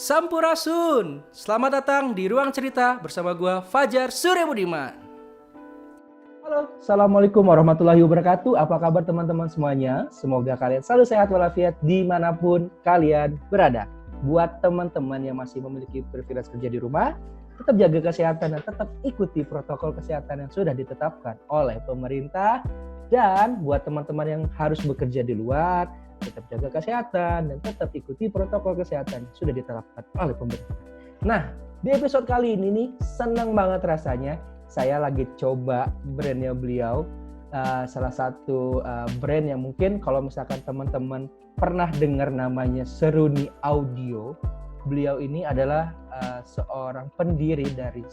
Sampurasun, selamat datang di Ruang Cerita bersama gua Fajar Surya Budiman. Halo, Assalamualaikum warahmatullahi wabarakatuh. Apa kabar teman-teman semuanya? Semoga kalian selalu sehat walafiat dimanapun kalian berada. Buat teman-teman yang masih memiliki privilege kerja di rumah, tetap jaga kesehatan dan tetap ikuti protokol kesehatan yang sudah ditetapkan oleh pemerintah. Dan buat teman-teman yang harus bekerja di luar, tetap jaga kesehatan dan tetap ikuti protokol kesehatan yang sudah ditetapkan oleh pemerintah. Nah, di episode kali ini nih, senang banget rasanya saya lagi coba brandnya beliau, salah satu brand yang mungkin kalau misalkan teman-teman pernah dengar namanya Seruni Audio. Beliau ini adalah seorang pendiri dari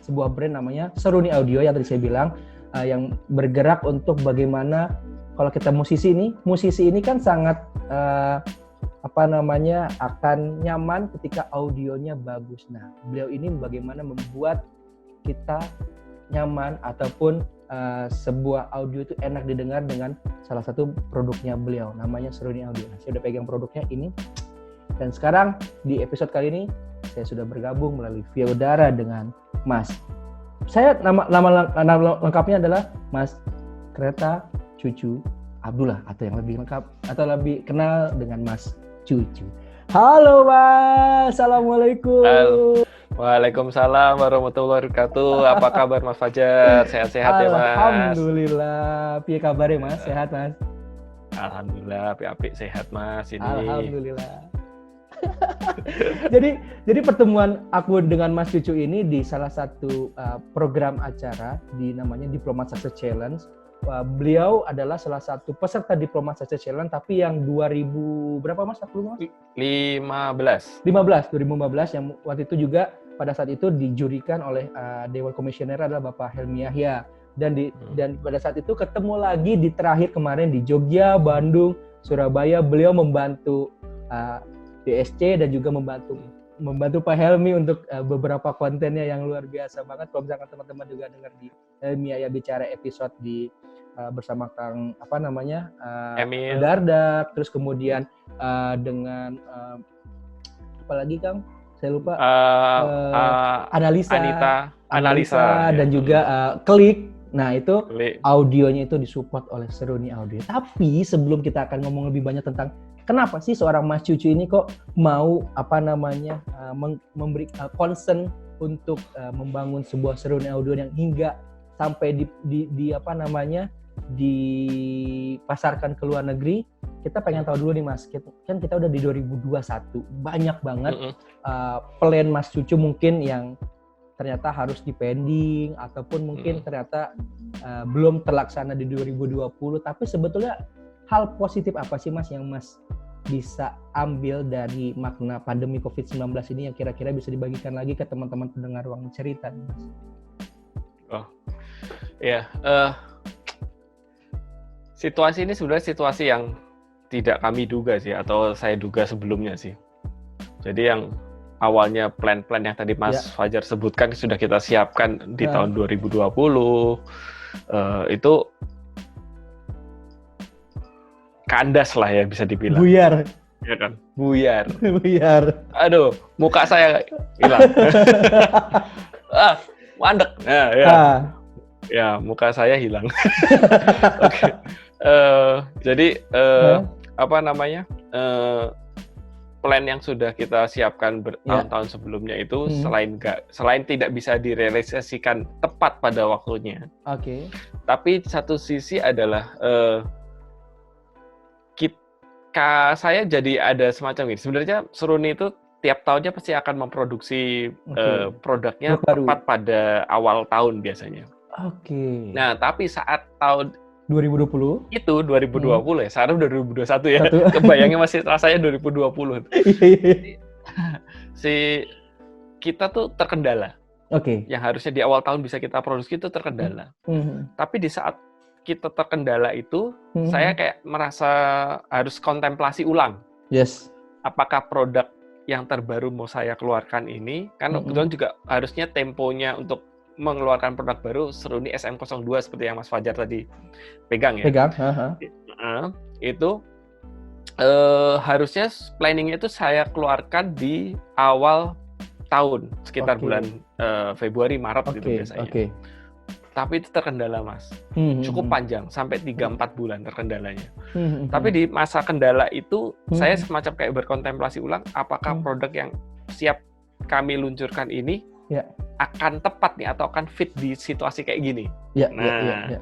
sebuah brand namanya Seruni Audio yang tadi saya bilang, yang bergerak untuk bagaimana kalau kita musisi ini kan sangat akan nyaman ketika audionya bagus. Nah, beliau ini bagaimana membuat kita nyaman ataupun sebuah audio itu enak didengar dengan salah satu produknya beliau, namanya Seruni Audio. Nah, saya udah pegang produknya ini. Dan sekarang di episode kali ini saya sudah bergabung melalui via udara dengan Mas. Saya nama lengkapnya adalah Mas Kereta Cucu Abdullah, atau yang lebih lengkap atau lebih kenal dengan Mas Cucu. Halo Mas, Assalamualaikum. Halo. Waalaikumsalam warahmatullahi wabarakatuh. Apa kabar Mas Fajar? Sehat-sehat ya Mas? Alhamdulillah. Piye kabarnya Mas? Sehat Mas? Alhamdulillah, apik sehat Mas ini. Alhamdulillah. jadi pertemuan aku dengan Mas Cucu ini di salah satu program acara di namanya Diplomat Success Challenge. Beliau adalah salah satu peserta Diplomat Success Challenge, tapi yang 2000 berapa Mas? 2015 yang waktu itu juga pada saat itu dijurikan oleh Dewan Komisioner adalah Bapak Helmi Yahya, dan pada saat itu ketemu lagi di terakhir kemarin di Jogja, Bandung, Surabaya. Beliau membantu DSC dan juga membantu Pak Helmi untuk beberapa kontennya yang luar biasa banget. Kalau misalkan teman-teman juga dengar di Helmi Yahya bicara episode di bersama Kang Emil Dardak, terus kemudian dengan apalagi Kang, saya lupa, analisa dan juga klik. Nah itu audionya itu disupport oleh Seruni Audio. Tapi sebelum kita akan ngomong lebih banyak tentang kenapa sih seorang Mas Cucu ini kok mau memberi concern untuk membangun sebuah Seruni Audio yang hingga sampai dipasarkan ke luar negeri, kita pengen tahu dulu nih Mas. Kan kita udah di 2021, banyak banget plan Mas Cucu mungkin yang ternyata harus dipending ataupun mungkin ternyata belum terlaksana di 2020. Tapi sebetulnya hal positif apa sih Mas yang Mas bisa ambil dari makna pandemi COVID-19 ini yang kira-kira bisa dibagikan lagi ke teman-teman pendengar Ruang Cerita nih, Mas? Oh, ya. Situasi ini sebenarnya situasi yang tidak kami duga sih, atau saya duga sebelumnya sih. Jadi yang awalnya plan-plan yang tadi Mas Fajar sebutkan sudah kita siapkan di tahun 2020, itu kandas lah ya bisa dibilang. Buyar. Ya kan? Buyar. Aduh, muka saya hilang. Mandek. Nah, ya. Ya, muka saya hilang. Oke. Jadi plan yang sudah kita siapkan bertahun-tahun sebelumnya itu selain tidak bisa direalisasikan tepat pada waktunya. Oke. Tapi satu sisi adalah saya jadi ada semacam ini. Sebenarnya Seruni itu tiap tahunnya pasti akan memproduksi produknya tepat pada awal tahun biasanya. Oke. Nah, tapi saat tahun 2020 itu 2020 ya, sekarang udah 2021 ya. Kebayangnya masih rasanya 2020. Kita tuh terkendala. Oke. Yang harusnya di awal tahun bisa kita produksi itu terkendala. Tapi di saat kita terkendala itu, saya kayak merasa harus kontemplasi ulang. Yes. Apakah produk yang terbaru mau saya keluarkan ini, kan kebetulan juga harusnya temponya untuk mengeluarkan produk baru Seruni SM02 seperti yang Mas Fajar tadi pegang ya. Pegang. Itu Harusnya planningnya itu saya keluarkan di awal tahun, sekitar Oke. bulan Februari, Maret gitu Oke, biasanya. oke. Tapi itu terkendala, Mas. Cukup panjang, sampai 3-4 bulan terkendalanya. Tapi di masa kendala itu, saya semacam kayak berkontemplasi ulang, apakah produk yang siap kami luncurkan ini Ya. akan tepat nih, atau akan fit di situasi kayak gini. Ya, Nah, ya.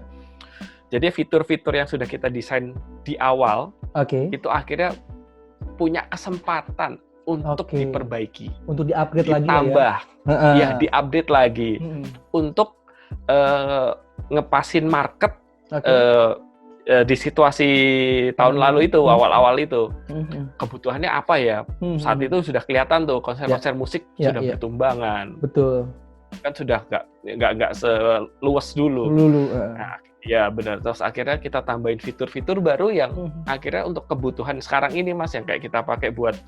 jadi fitur-fitur yang sudah kita desain di awal, Oke. itu akhirnya punya kesempatan untuk Oke. diperbaiki. Untuk di-upgrade lagi Ditambah, ya. ya di-update lagi. Untuk ngepasin market di situasi tahun lalu itu, awal-awal itu. Kebutuhannya apa ya? Saat itu sudah kelihatan tuh, konser-konser musik sudah bertumbangan. Betul. Kan sudah nggak seluas dulu. Nah, ya benar. Terus akhirnya kita tambahin fitur-fitur baru yang akhirnya untuk kebutuhan sekarang ini, Mas, yang kayak kita pakai buat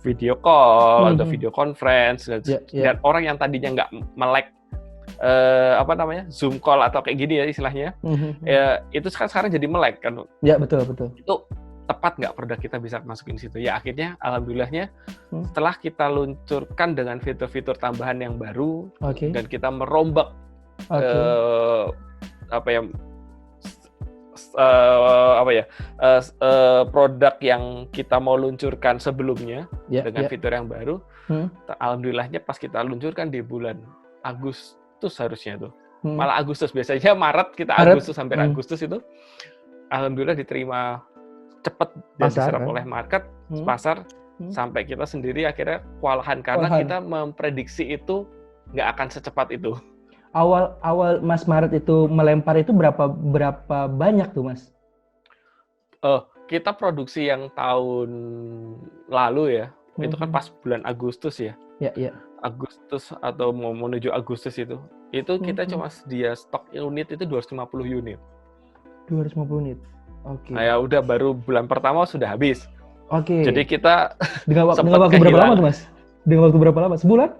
video call atau video conference dan orang yang tadinya nggak melek Zoom call atau kayak gini ya istilahnya, ya itu sekarang jadi melek kan. Ya, betul. Itu tepat nggak produk kita bisa masukin situ? Ya akhirnya alhamdulillahnya setelah kita luncurkan dengan fitur-fitur tambahan yang baru dan kita merombak produk yang kita mau luncurkan sebelumnya dengan fitur yang baru, alhamdulillahnya pas kita luncurkan di bulan Agustus harusnya tuh, malah Agustus, biasanya Maret, kita Agustus hampir Agustus itu, alhamdulillah diterima cepat dan diserap oleh market, pasar, sampai kita sendiri akhirnya kewalahan karena kita memprediksi itu nggak akan secepat itu. Awal Mas Maret itu melempar itu berapa banyak tuh, Mas? Kita produksi yang tahun lalu ya, itu kan pas bulan Agustus ya. Ya. Agustus atau mau menuju Agustus itu kita cuma sedia stok unit itu 250 unit. 250 unit. Oke. Nah, ya udah baru bulan pertama sudah habis. Oke. Jadi kita dengan waktu berapa lama tuh, Mas? Dengan waktu berapa lama? Sebulan?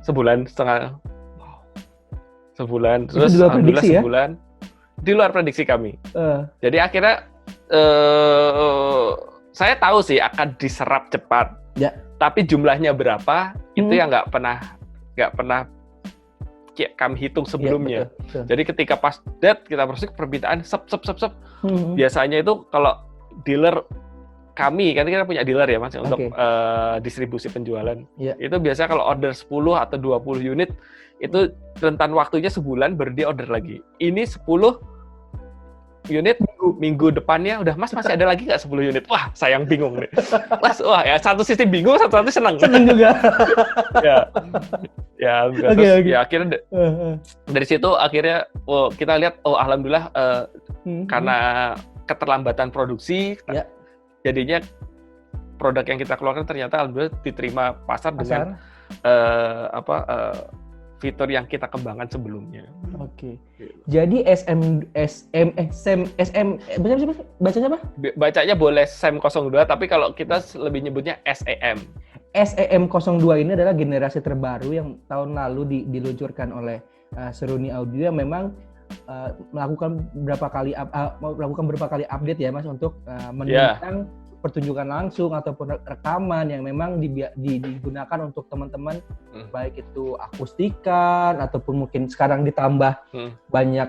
Sebulan setengah. Sebulan. Terus itu di luar prediksi ya? Sebulan. Di luar prediksi kami. Jadi akhirnya saya tahu sih akan diserap cepat. Ya. Tapi jumlahnya berapa itu yang nggak pernah kami hitung sebelumnya. Ya, betul. Jadi ketika pas kita proses permintaan sep. Biasanya itu kalau dealer kami, kan kita punya dealer ya Mas untuk distribusi penjualan. Ya. Itu biasanya kalau order 10 atau 20 unit itu rentan waktunya sebulan baru dia order lagi. Ini 10 unit, minggu depannya udah, Mas masih ada lagi nggak 10 unit? Wah, sayang bingung nih. Mas, wah ya satu sisi bingung, satu sisi senang. Senang juga. ya akhirnya dari situ akhirnya kita lihat alhamdulillah karena keterlambatan produksi, jadinya produk yang kita keluarkan ternyata alhamdulillah diterima pasar dengan fitur yang kita kembangkan sebelumnya. Oke. Jadi bacanya apa? Bacanya boleh SEM02, tapi kalau kita lebih nyebutnya SEM. SEM02 ini adalah generasi terbaru yang tahun lalu diluncurkan oleh Seruni Audio yang memang melakukan beberapa kali update ya Mas untuk menunjukkan pertunjukan langsung ataupun rekaman yang memang digunakan untuk teman-teman baik itu akustikan ataupun mungkin sekarang ditambah banyak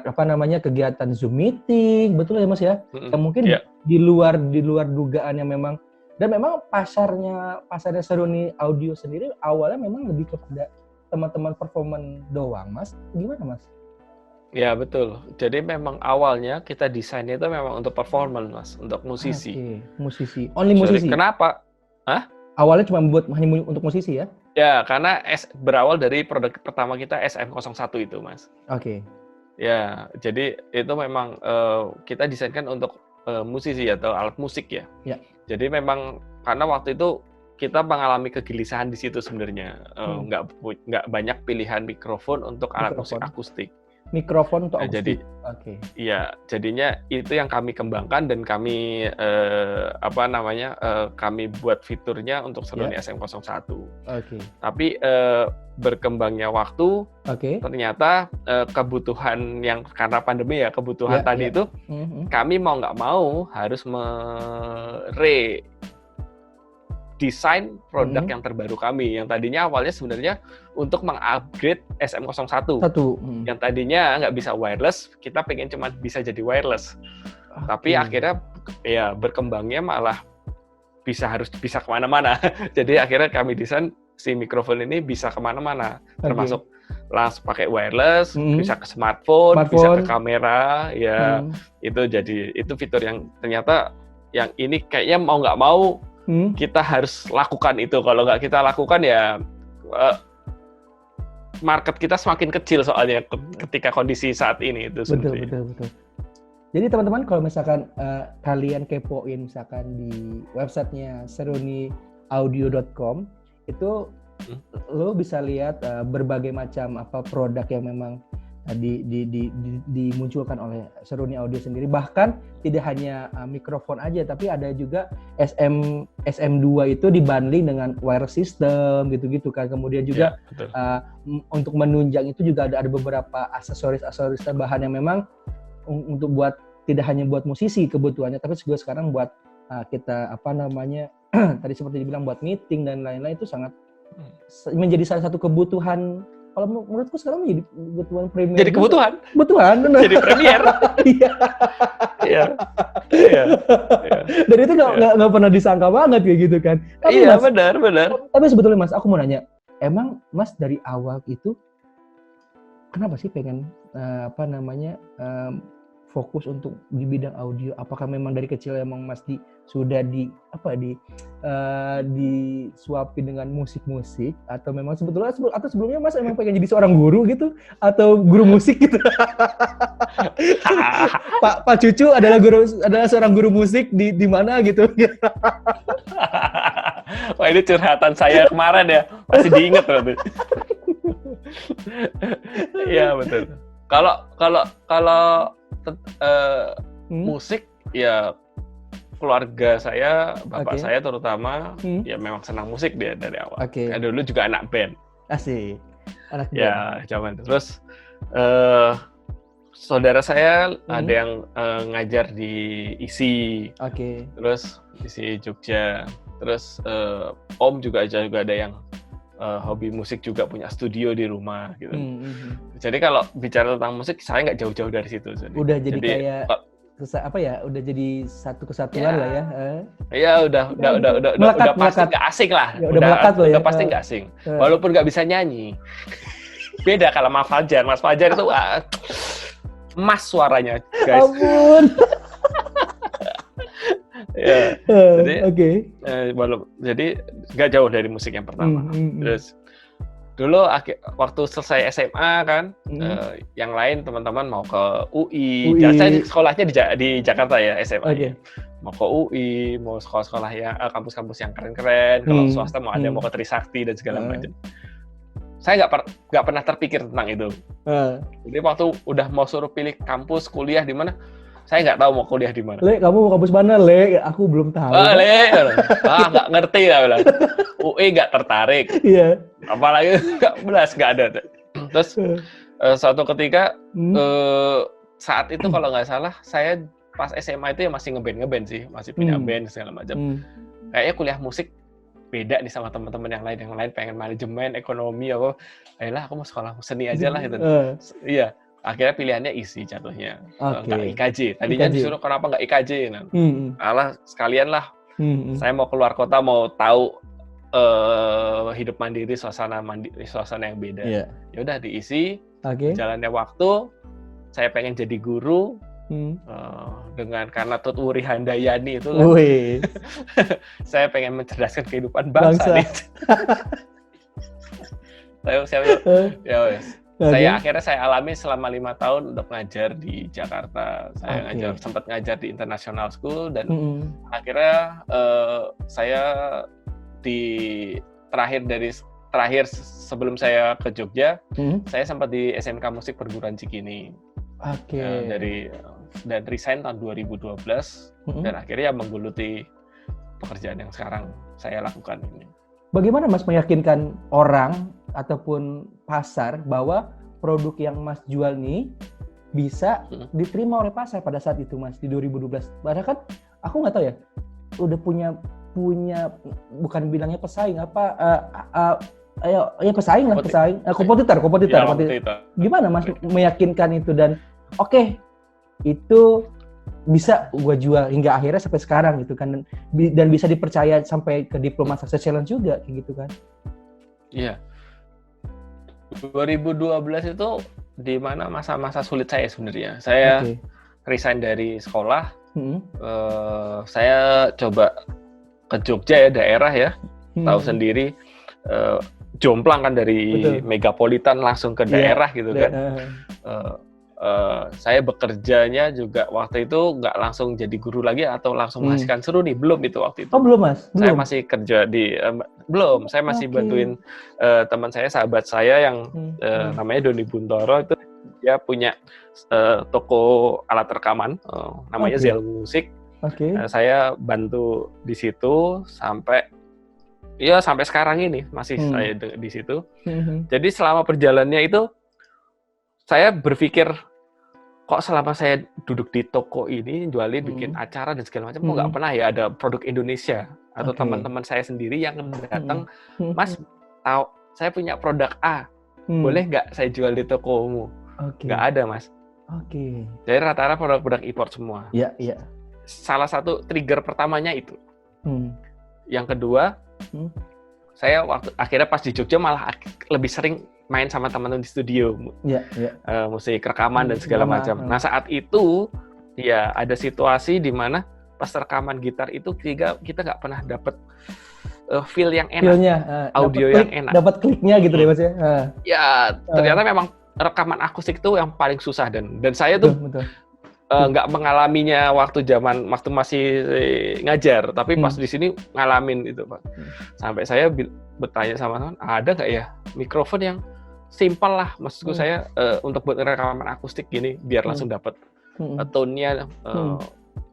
kegiatan Zoom meeting, betul ya Mas ya? Yang mungkin di luar dugaan yang memang, dan memang pasarnya Seruni Audio sendiri awalnya memang lebih kepada teman-teman performan doang, Mas. Gimana Mas? Ya betul. Jadi memang awalnya kita desainnya itu memang untuk performance, Mas, untuk musisi. Oke, musisi. Only musisi. Kenapa? Awalnya cuma hanya untuk musisi ya? Ya, karena berawal dari produk pertama kita SM01 itu, Mas. Oke. Ya, jadi itu memang kita desainkan untuk musisi atau alat musik ya. Ya. Jadi memang karena waktu itu kita mengalami kegelisahan di situ sebenarnya. Nggak banyak pilihan mikrofon untuk alat musik akustik. Mikrofon untuk Nah, jadi akustik. Oke. iya, jadinya itu yang kami kembangkan dan kami kami buat fiturnya untuk Seruni Ya. SM01. Oke. Tapi berkembangnya waktu Oke. ternyata kebutuhan yang karena pandemi ya, kebutuhan Ya, tadi ya. itu kami mau nggak mau harus desain produk yang terbaru kami, yang tadinya awalnya sebenarnya untuk mengupgrade SM01. Yang tadinya nggak bisa wireless, kita pengen cuma bisa jadi wireless. Tapi akhirnya ya berkembangnya malah harus bisa kemana-mana. Jadi akhirnya kami desain si mikrofon ini bisa kemana-mana, termasuk langsung pakai wireless, bisa ke smartphone, bisa ke kamera, ya itu fitur yang ternyata yang ini kayaknya mau nggak mau kita harus lakukan itu. Kalau nggak kita lakukan ya market kita semakin kecil soalnya ketika kondisi saat ini itu. Betul. Jadi teman-teman kalau misalkan kalian kepoin misalkan di websitenya seruniaudio.com itu lo bisa lihat berbagai macam produk yang memang dimunculkan oleh Seruni Audio sendiri. Bahkan tidak hanya mikrofon aja, tapi ada juga SM2 itu dibundling dengan wireless system gitu-gitu kan. Kemudian juga untuk menunjang itu juga ada beberapa aksesoris tambahan yang memang untuk buat tidak hanya buat musisi kebutuhannya, tapi juga sekarang buat kita tadi seperti dibilang buat meeting dan lain-lain itu sangat menjadi salah satu kebutuhan. Kalau menurutku sekarang menjadi kebutuhan premier. Jadi kebutuhan. Jadi premier. Iya. Dan itu nggak pernah disangka banget kayak gitu kan. Tapi iya, benar. Tapi sebetulnya Mas, aku mau nanya, emang Mas dari awal itu kenapa sih pengen fokus untuk di bidang audio? Apakah memang dari kecil emang Mas sudah disuapi dengan musik atau memang sebelumnya Mas emang pengen jadi seorang guru gitu atau guru musik gitu? Pak Cucu adalah seorang guru musik di mana gitu? Wah, ini curhatan saya kemarin ya, masih diingat berarti. Iya, betul. Kalau musik ya keluarga saya, bapak saya terutama ya memang senang musik dia dari awal. Kan dulu juga anak band. Asik. Anak band. Ya, zaman itu. Terus saudara saya ada yang ngajar di ISI. Terus ISI Jogja. Terus Om juga ada yang hobi musik juga, punya studio di rumah gitu. Jadi kalau bicara tentang musik saya nggak jauh-jauh dari situ. Udah jadi kayak udah jadi satu kesatuan lah ya. Iya, udah pasti nggak asing lah. Ya, udah pasti nggak asing. Walaupun nggak bisa nyanyi. Beda kalau Mas Fajar itu emas suaranya, guys. Ampun. Ya, jadi nggak jauh dari musik yang pertama. Terus dulu waktu selesai SMA kan, yang lain teman-teman mau ke UI. Saya sekolahnya di Jakarta ya, SMA. Mau ke UI, mau sekolah-sekolah yang kampus-kampus yang keren-keren. Kalau swasta mau ada mau ke Trisakti dan segala macam. Saya nggak pernah terpikir tentang itu. Jadi waktu udah mau suruh pilih kampus kuliah di mana, saya nggak tahu mau kuliah di mana. Le, kamu mau kampus mana, Le? Aku belum tahu. Nggak ngerti lah bilang. UI nggak tertarik. Iya. Apalagi nggak ada. Terus suatu ketika saat itu kalau nggak salah saya pas SMA itu ya masih ngeband sih, masih punya band segala macam. Kayaknya kuliah musik beda nih sama teman-teman yang lain pengen manajemen, ekonomi apa. Ayolah aku mau sekolah seni aja lah gitu. Iya. Akhirnya pilihannya ISI jatuhnya, nggak IKJ. Tadinya disuruh kenapa nggak IKJ? Alah sekalian lah. Saya mau keluar kota, mau tahu hidup mandiri, suasana yang beda. Ya udah di ISI. Jalannya waktu, saya pengen jadi guru karena Tut Wuri Handayani itu kan. Saya pengen mencerdaskan kehidupan bangsa. Akhirnya saya alami selama 5 tahun untuk ngajar di Jakarta. Saya sempat ngajar di International School dan akhirnya saya terakhir dari terakhir sebelum saya ke Jogja, saya sempat di SMK Musik Perguruan Cikini. Oke. Dan resign tahun 2012 dan akhirnya menggeluti pekerjaan yang sekarang saya lakukan ini. Bagaimana Mas meyakinkan orang ataupun pasar bahwa produk yang Mas jual nih bisa diterima oleh pasar pada saat itu Mas di 2012? Padahal kan aku nggak tahu ya, udah punya bukan bilangnya pesaing pesaing lah, kompetitor. Gimana Mas meyakinkan itu dan oke, itu bisa gue jual hingga akhirnya sampai sekarang gitu kan, dan bisa dipercaya sampai ke Diploma Success Challenge juga kayak gitu kan? Iya. 2012 itu di mana masa-masa sulit saya sebenarnya. Saya resign dari sekolah. Saya coba ke Jogja ya, daerah ya, tahu sendiri, jomplang kan dari megapolitan langsung ke daerah gitu kan. Saya bekerjanya juga waktu itu nggak langsung jadi guru lagi atau langsung menghasilkan seru nih, belum itu waktu itu. Oh belum Mas? Belum. Saya masih kerja di belum. Saya masih bantuin teman saya, sahabat saya yang namanya Doni Buntoro, itu dia punya toko alat rekaman namanya Zel Musik. Saya bantu di situ sampai sekarang ini masih saya di situ. Jadi selama perjalanannya itu saya berpikir, kok selama saya duduk di toko ini jualin, bikin acara dan segala macam, kok nggak pernah ya ada produk Indonesia atau teman-teman saya sendiri yang datang, Mas, tahu saya punya produk A, boleh nggak saya jual di tokomu? Nggak ada Mas. Jadi rata-rata produk-produk import semua. Iya. Salah satu trigger pertamanya itu. Yang kedua, saya waktu akhirnya pas di Jogja malah lebih sering main sama teman-teman di studio, musik rekaman dan segala macam. Nah saat itu ya ada situasi di mana pas rekaman gitar itu kita nggak pernah dapat feel yang enak, audio yang enak, dapat kliknya gitu deh Mas ya. Ya ternyata memang rekaman akustik itu yang paling susah dan saya tuh nggak mengalaminya waktu masih ngajar, tapi pas di sini ngalamin itu Pak. Sampai saya bertanya sama teman, ada nggak ya mikrofon yang simpel lah, maksudku saya untuk buat rekaman akustik gini biar langsung dapat tone-nya,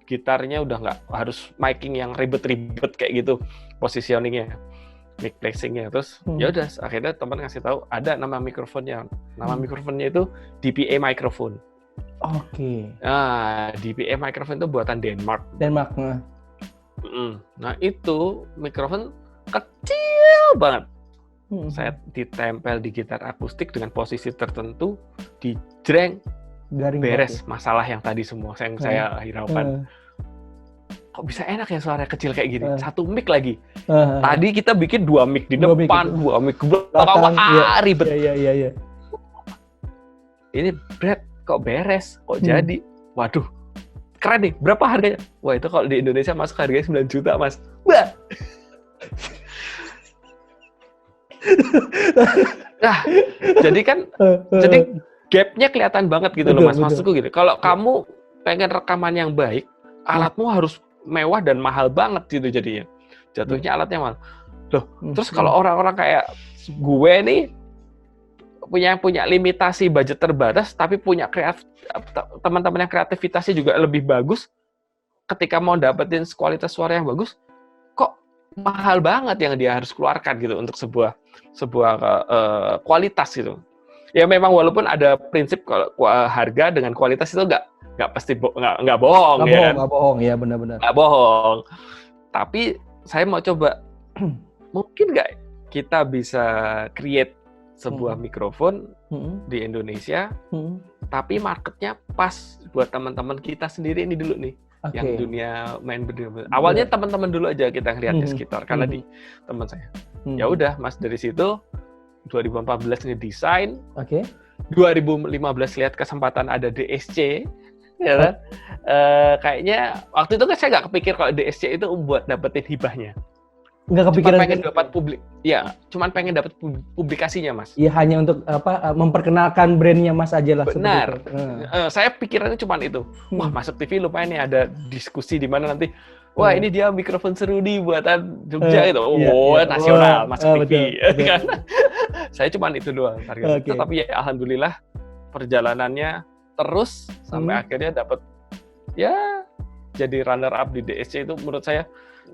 gitarnya udah nggak harus miking yang ribet-ribet kayak gitu, positioningnya, mic placingnya. Terus ya udah akhirnya teman ngasih tahu ada nama mikrofonnya itu DPA microphone. Nah, DPA microphone itu buatan Denmark. Nah itu mikrofon kecil banget. Saya ditempel di gitar akustik dengan posisi tertentu, dijreng, beres masalah yang tadi semua yang saya hiraukan. Kok bisa enak ya suara kecil kayak gini? Satu mic lagi. Tadi kita bikin 2 mic di depan, 2 mic ke belakang, ribet. Iya. Ini Brad, kok beres? Kok jadi? Waduh, keren nih. Berapa harganya? Wah itu kalau di Indonesia masuk harganya 9 juta Mas. Wah. Nah, jadi gap-nya kelihatan banget gitu loh Mas. Maksudku gitu. Kalau kamu pengen rekaman yang baik, alatmu harus mewah dan mahal banget gitu jadinya. Jatuhnya alatnya mahal. Loh, terus kalau orang-orang kayak gue nih punya limitasi budget terbatas, tapi punya teman-teman yang kreativitasnya juga lebih bagus, ketika mau dapetin kualitas suara yang bagus, kok mahal banget yang dia harus keluarkan gitu untuk sebuah kualitas gitu. Ya memang walaupun ada prinsip kalau harga dengan kualitas itu nggak pasti nggak bohong. Nggak bohong ya, benar-benar. Nggak bohong. Tapi saya mau coba, mungkin nggak kita bisa create sebuah mikrofon di Indonesia, tapi marketnya pas buat teman-teman kita sendiri ini dulu nih. Yang dunia main berdua. Awalnya teman-teman dulu aja kita ngeliatnya sekitar, karena di teman saya. Ya udah Mas, dari situ 2014 ngedesain. 2015 lihat kesempatan ada DSC, ya kan? Kayaknya waktu itu kan saya nggak kepikir kalau DSC itu buat dapetin hibahnya. Nggak kepikiran. Cuma pengen dapat cuman pengen dapat publikasinya Mas. Iya, hanya untuk memperkenalkan brandnya Mas aja lah. Benar. Saya pikirannya cuma itu. Wah, masuk TV lumayan nih, ada diskusi di mana nanti. Wah, ini dia mikrofon seru nih buatan Jogja gitu. Nasional, masuk TV. Kan? Saya cuma itu doang target itu, tapi ya alhamdulillah perjalanannya terus sampai akhirnya dapat ya jadi runner up di DSC. Itu menurut saya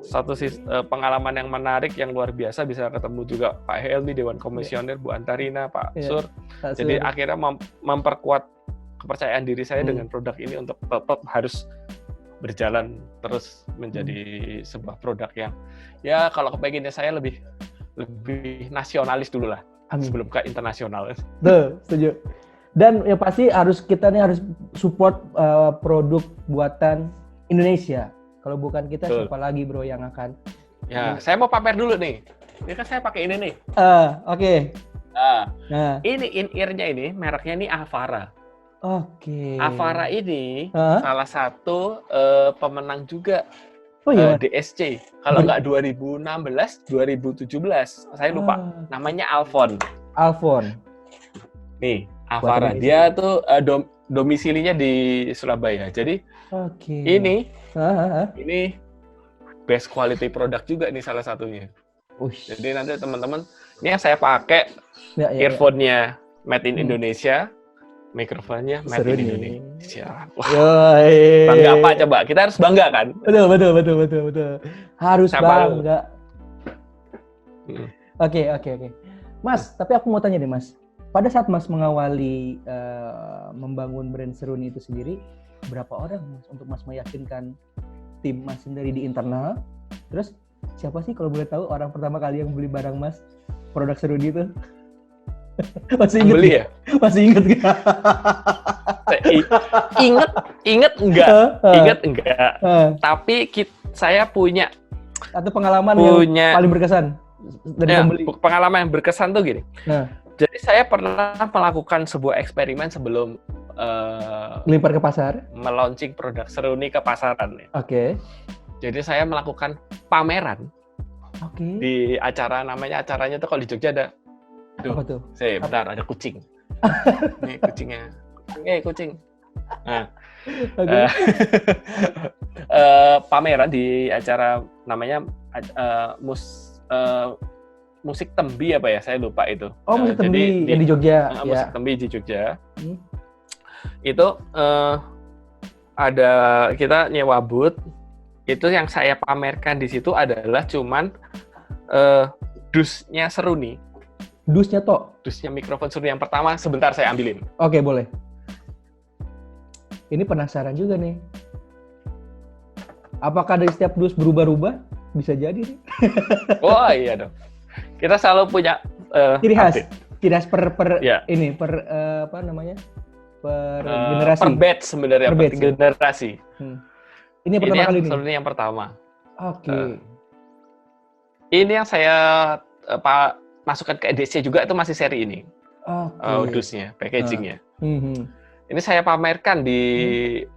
satu pengalaman yang menarik, yang luar biasa, bisa ketemu juga Pak Helmi, Dewan Komisioner, Bu Antarina, Pak Sur. Jadi akhirnya memperkuat kepercayaan diri saya dengan produk ini untuk tetap harus berjalan terus menjadi sebuah produk yang ya kalau kepengennya saya lebih nasionalis dulu lah. Sebelum ke internasional. Tuh, setuju. Dan yang pasti kita harus support produk buatan Indonesia. Kalau bukan kita, siapa lagi bro yang akan? Ya, saya mau pamer dulu nih. Ini kan saya pakai ini nih. Oke. Ini in-ear-nya ini, mereknya ini Avara. Oke. Avara ini salah satu pemenang juga DSC. Kalau nggak 2016, 2017. Saya lupa. Namanya Alphon. Nih, Avara. Dia tuh domisilinya di Surabaya. Jadi ini best quality product juga nih salah satunya. Jadi nanti teman-teman, ini yang saya pakai earphone-nya made in Indonesia. Mikrofonnya made in Indonesia. Wah, bangga apa coba? Kita harus bangga kan? Betul. Harus bangga. Oke. Mas, tapi aku mau tanya deh Mas. Pada saat Mas mengawali membangun brand Seruni itu sendiri, berapa orang Mas untuk Mas meyakinkan tim Mas sendiri di internal? Terus siapa sih kalau boleh tahu orang pertama kali yang beli barang Mas, produk Seruni itu? Masih inget beli ya? Masih inget gak? Inget enggak. Tapi saya punya atau pengalaman yang paling berkesan dari pembeli. Pengalaman yang berkesan tuh gini. Jadi saya pernah melakukan sebuah eksperimen sebelum lempar ke pasar, melaunching produk Seruni ke pasaran. Oke. Jadi saya melakukan pameran. Di acaranya tuh kalau di Jogja ada. Apa tuh? Bentar, ada kucing. Nih kucingnya. Kucing. Nah, pameran di acara namanya musik Tembi apa ya? Saya lupa itu. Musik Tembi yang di Jogja. Musik Tembi di Jogja. Itu ada kita nyewa booth. Itu yang saya pamerkan di situ adalah cuman dusnya Seruni. Dusnya mikrofon Seruni yang pertama. Sebentar saya ambilin. Oke, boleh. Ini penasaran juga nih. Apakah dari setiap dus berubah-ubah? Bisa jadi nih. Oh iya dong. Kita selalu punya ciri khas per apa namanya? Per generasi. Per batch sebenarnya, per generasi. Ini yang pertama kali nih. Seruni yang pertama. Oke. Ini yang saya masukkan ke DSC juga, itu masih seri ini. Dusnya, packagingnya. Ini saya pamerkan di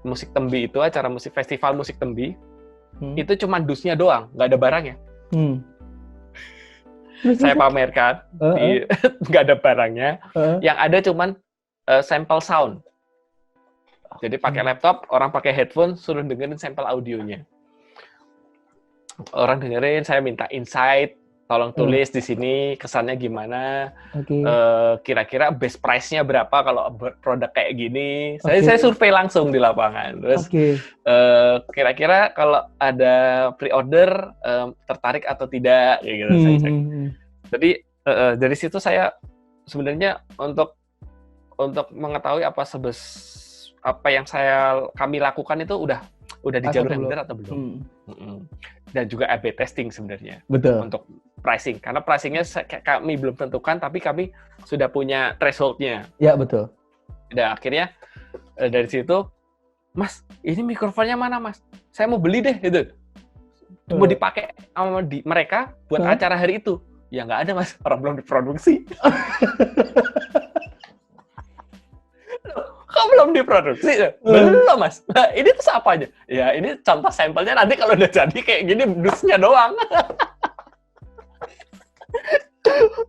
Musik Tembi itu, acara musik festival Musik Tembi. Itu cuma dusnya doang, nggak ada barangnya. Saya pamerkan, nggak ada barangnya. Yang ada cuman sampel sound. Jadi pakai laptop, orang pakai headphone, suruh dengerin sampel audionya. Orang dengerin, saya minta insight. Tolong tulis di sini kesannya gimana, kira-kira best price-nya berapa kalau produk kayak gini. Saya survei langsung di lapangan. Terus kira-kira kalau ada pre-order tertarik atau tidak, kayak gitu. Saya cek. Jadi dari situ saya sebenarnya untuk mengetahui apa yang kami lakukan itu udah di jalur yang benar atau belum. Dan juga A/B testing sebenarnya. Betul. Untuk pricing, karena pricingnya kami belum tentukan, tapi kami sudah punya threshold-nya. Ya, betul. Dan akhirnya dari situ, Mas, ini mikrofonnya mana, Mas? Saya mau beli deh, gitu. Mau dipakai sama mereka buat acara hari itu. Ya nggak ada, Mas. Orang belum diproduksi. Kok belum diproduksi? Belum, Mas. Nah, ini tuh apanya? Ya, ini contoh sampelnya, nanti kalau udah jadi kayak gini, dusnya doang.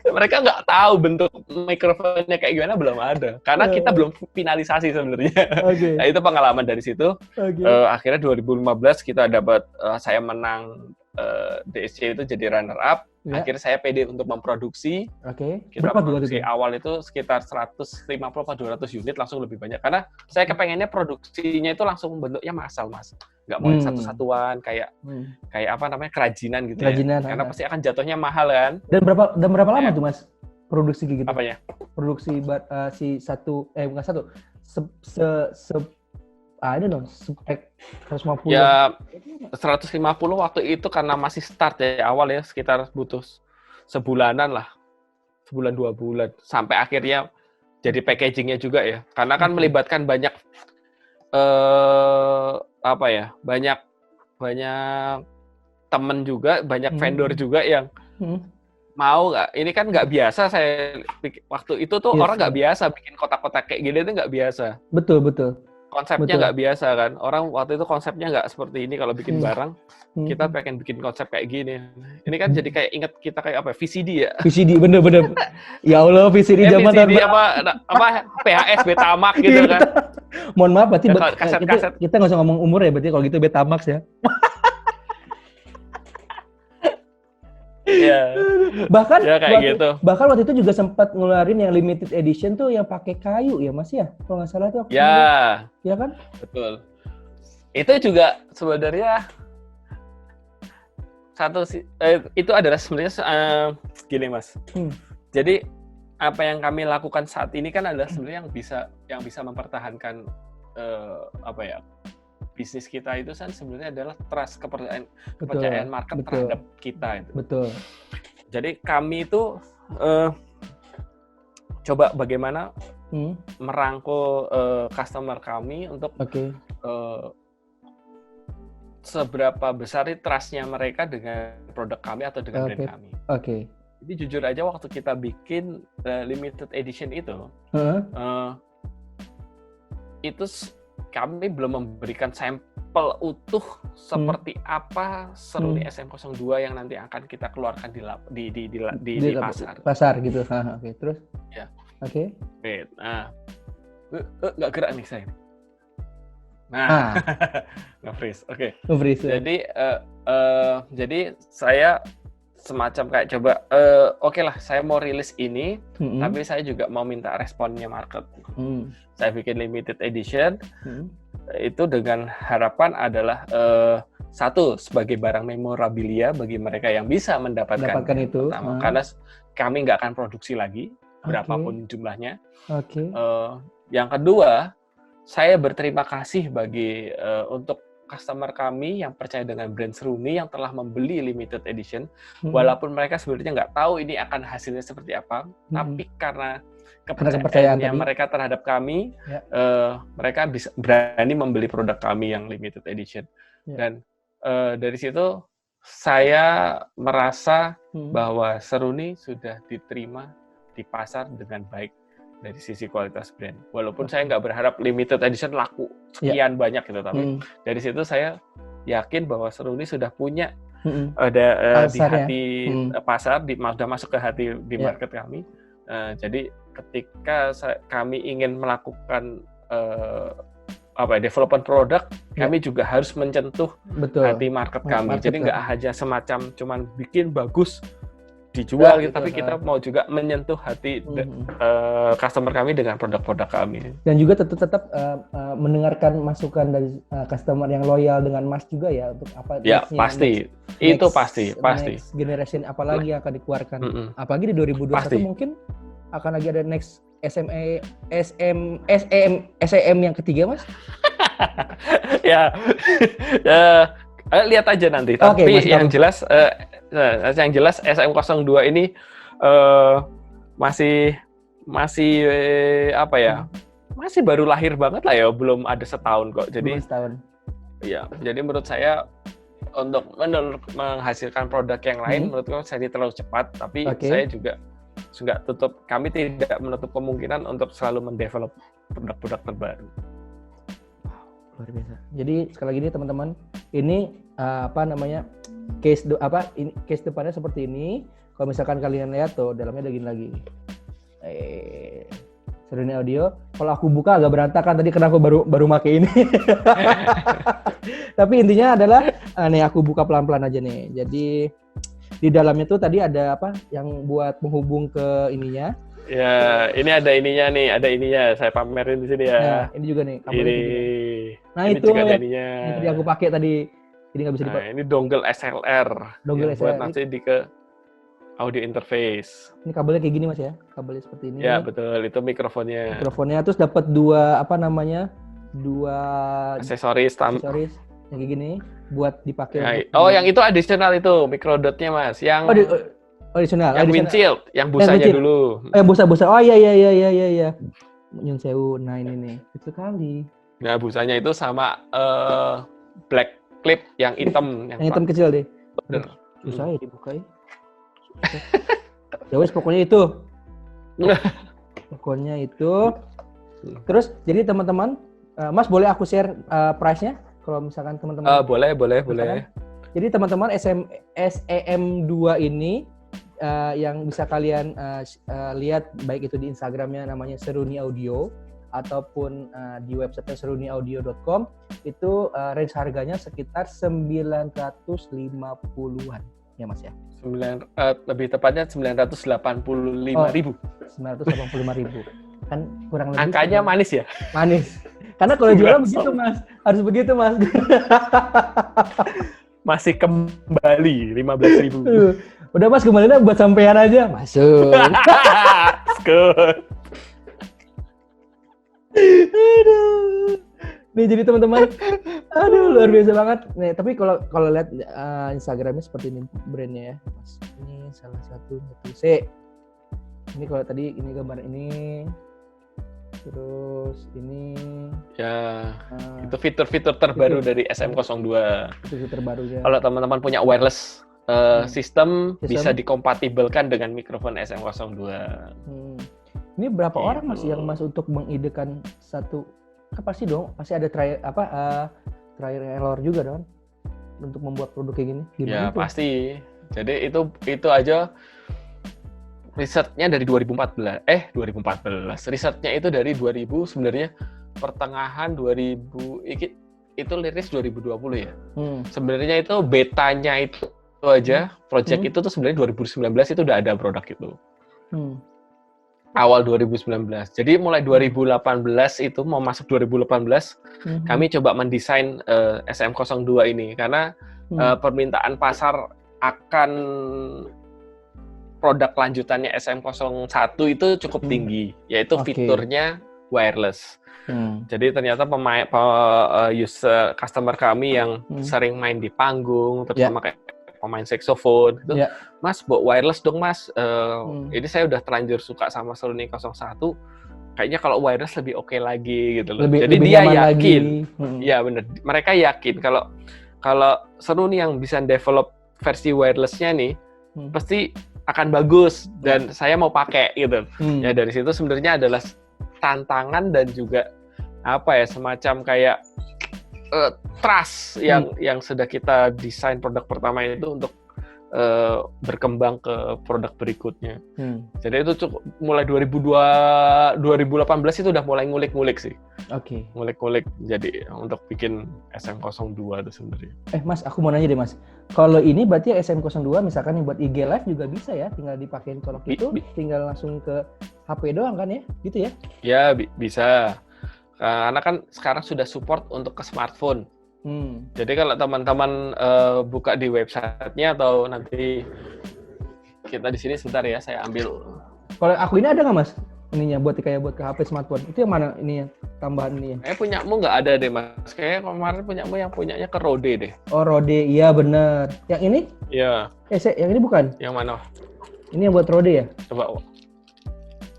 Mereka nggak tahu bentuk mikrofonnya kayak gimana, belum ada. Karena kita belum finalisasi sebenarnya. Nah, itu pengalaman dari situ. Akhirnya 2015 kita dapat, saya menang DSC itu jadi runner up. Ya. Akhirnya saya pede untuk memproduksi. Oke. Kita Berapa tuh waktu produksi itu? awal itu sekitar 150-200 unit, langsung lebih banyak. Karena saya kepengennya produksinya itu langsung bentuknya massal, Mas. Nggak mau yang satu-satuan, kayak apa namanya, kerajinan gitu Kerajinan, ya. Karena pasti akan jatuhnya mahal kan. Dan berapa lama tuh, Mas, produksi kayak gitu? Apanya? Produksi bukan satu. Ada dong, spek 150. Ya 150 waktu itu karena masih start ya awal ya, sekitar butuh sebulanan lah, sebulan 2 bulan sampai akhirnya jadi packagingnya juga ya, karena kan melibatkan banyak banyak temen juga, banyak vendor juga yang mau nggak, ini kan nggak biasa saya waktu itu tuh orang nggak biasa bikin kotak-kotak kayak gini tuh nggak biasa. Betul. Konsepnya nggak biasa kan, orang waktu itu konsepnya nggak seperti ini. Kalau bikin barang, kita pengen bikin konsep kayak gini. Ini kan jadi kayak inget kita kayak apa? VCD ya? VCD, bener. Ya Allah, VCD zaman VCD apa PHS Betamax gitu kan? Mohon maaf, berarti kaset-kaset. kita nggak usah ngomong umur ya, berarti kalau gitu Betamax ya. Iya. Bahkan ya, gitu. Bahkan waktu itu juga sempat ngeluarin yang limited edition tuh yang pakai kayu ya, Mas ya? Kalau nggak salah tuh. Ya kan? Betul. Itu juga sebenarnya itu adalah sebenarnya gini, Mas. Jadi apa yang kami lakukan saat ini kan adalah sebenarnya yang bisa mempertahankan bisnis kita itu kan sebenarnya adalah trust, kepercayaan market terhadap kita itu. Betul. Jadi kami itu coba bagaimana merangkul customer kami untuk seberapa besar trust-nya mereka dengan produk kami atau dengan brand kami. Jadi jujur aja waktu kita bikin limited edition itu kami belum memberikan sampel utuh seperti apa Seruni SM02 yang nanti akan kita keluarkan di pasar. Pasar gitu. Oke, terus? Ya. Oke. Nah, nggak gerak nih saya. Nah, nge-freeze. Oke. Jadi saya semacam kayak coba, oke lah, saya mau rilis ini, tapi saya juga mau minta responnya market. Saya bikin limited edition, itu dengan harapan adalah satu, sebagai barang memorabilia bagi mereka yang bisa mendapatkan itu. Pertama, karena kami nggak akan produksi lagi, berapapun jumlahnya. Yang kedua, saya berterima kasih untuk customer kami yang percaya dengan brand Seruni yang telah membeli limited edition, walaupun mereka sebenarnya nggak tahu ini akan hasilnya seperti apa, tapi karena kepercayaan yang mereka terhadap kami, mereka bisa berani membeli produk kami yang limited edition. Dan dari situ saya merasa bahwa Seruni sudah diterima di pasar dengan baik dari sisi kualitas brand. Walaupun saya nggak berharap limited edition laku sekian banyak gitu, tapi dari situ saya yakin bahwa Seruni sudah punya ada di hati pasar, sudah masuk ke hati di market kami. Jadi ketika kami ingin melakukan development produk, kami juga harus menyentuh hati market kami. Jadi nggak hanya semacam cuman bikin bagus dijual gitu, tapi kita mau juga menyentuh hati customer kami dengan produk-produk kami. Dan juga tetap mendengarkan masukan dari customer yang loyal dengan Mas juga ya, untuk apa? Ya pasti, itu pasti. Next generation apalagi yang akan dikeluarkan, apalagi di 2021 pasti. Mungkin akan lagi ada next SEM yang ketiga, Mas. Lihat aja nanti. Tapi yang jelas SM02 ini masih masih baru lahir banget lah ya, belum ada setahun kok. Jadi ya, jadi menurut saya untuk menghasilkan produk yang lain menurut saya terlalu cepat, tapi saya juga kami tidak menutup kemungkinan untuk selalu mendevelop produk-produk terbaru. Luar biasa. Jadi sekali lagi nih teman-teman, ini case depannya seperti ini. Kalau misalkan kalian lihat tuh, dalamnya ada gini lagi. Seruni Audio. Kalau aku buka agak berantakan tadi karena aku baru make ini. Tapi intinya adalah nih aku buka pelan-pelan aja nih. Jadi di dalamnya tuh tadi ada apa yang buat menghubung ke ininya. Ya, ini ada ininya nih, ada ininya. Saya pamerin di sini ya. Nah, ini juga nih kabelnya Ini. segini. Nah, Ini itu juga ada yang ininya. tadi aku pakai tadi. Ini nggak bisa Nah, dipakai. ini dongle SLR. Dongle yang buat SLR. nanti ke audio interface. Ini kabelnya kayak gini Mas ya. Kabelnya seperti ini. Ya, betul. Itu mikrofonnya. Mikrofonnya terus dapat dua apa namanya? Dua Aksesoris aksesoris yang kayak gini buat dipakai. Ya, untuk yang itu additional itu, microdotnya Mas. Yang additional. yang windshield, yang busanya windshield. dulu. Busa. Oh iya. Nyun sewu. Nah, ini nih. Itu kali. Nah, busanya itu sama black clip yang hitam. Yang hitam kecil deh. Bener. Susah ya dibuka ya. Ya wes pokoknya itu. Pokoknya itu. Terus jadi teman-teman, Mas boleh aku share price-nya kalau misalkan teman-teman. Boleh. Jadi teman-teman SEM2 ini yang bisa kalian lihat baik itu di Instagramnya namanya Seruni Audio ataupun di website seruniaudio.com itu range harganya sekitar 950-an ya Mas ya. Lebih tepatnya 985.000. 985.000. Kan kurang lebih. Angkanya manis ya? Manis. Karena kalau jualan begitu Mas, harus begitu Mas. Masih kembali 15.000. Udah Mas kembalinya buat sampean aja. Masuk. Good. Aduh. Nih jadi teman-teman, aduh luar biasa banget. Nih tapi kalau lihat Instagramnya seperti ini brandnya ya, Mas. Ini salah satu C. Ini kalau tadi ini gambar ini, terus ini. Ya, itu fitur-fitur terbaru dari SM02. Fitur terbarunya. Kalau teman-teman punya wireless sistem bisa dikompatibelkan dengan mikrofon SM02. Ini berapa orang Mas yang Mas untuk mengidekan satu? Kan pasti dong, pasti ada trial error juga dong untuk membuat produk kayak gini. Gimana Ya itu? pasti. Jadi itu aja risetnya dari 2014. 2014. Risetnya itu dari 2000 sebenarnya pertengahan 2000 itu liris 2020 ya. Sebenarnya itu betanya itu aja project itu tuh sebenarnya 2019 itu udah ada produk itu. Awal 2019. Jadi mulai 2018 itu mau masuk 2018 kami coba mendesain SM02 ini karena permintaan pasar akan produk lanjutannya SM01 itu cukup tinggi, yaitu fiturnya wireless. Jadi ternyata user customer kami yang sering main di panggung, terutama kayak pemain saxophone itu, Mas, bawa wireless dong Mas. Ini saya udah terlanjur suka sama Seruni 01. Kayaknya kalau wireless lebih oke lagi gitu loh. Jadi lebih dia yakin, ya bener. Mereka yakin kalau Seruni yang bisa develop versi wirelessnya nih, pasti akan bagus dan saya mau pakai gitu. Ya dari situ sebenarnya adalah tantangan dan juga apa ya semacam kayak trust yang sudah kita desain produk pertama itu untuk berkembang ke produk berikutnya. Jadi itu cukup mulai 2018 itu udah mulai ngulik-ngulik sih. Ngulik-ngulik jadi untuk bikin SM02 itu sebenarnya. Mas, aku mau nanya deh Mas. Kalau ini berarti SM02 misalkan yang buat IG live juga bisa ya, tinggal dipakein colok itu, tinggal langsung ke HP doang kan ya? Gitu ya? Ya, bisa. Karena kan sekarang sudah support untuk ke smartphone. Jadi kalau teman-teman buka di websitenya atau nanti kita di sini sebentar ya, saya ambil. Kalau aku ini ada nggak Mas? Ininya buat kayak buat ke HP smartphone. Itu yang mana ininya? Tambahan ini ya? Punyamu nggak ada deh Mas. Kayaknya kemarin punyamu yang punyanya ke Rode deh. Oh Rode, iya bener. Yang ini? Iya. Yang ini bukan? Yang mana? Ini yang buat Rode ya? Coba.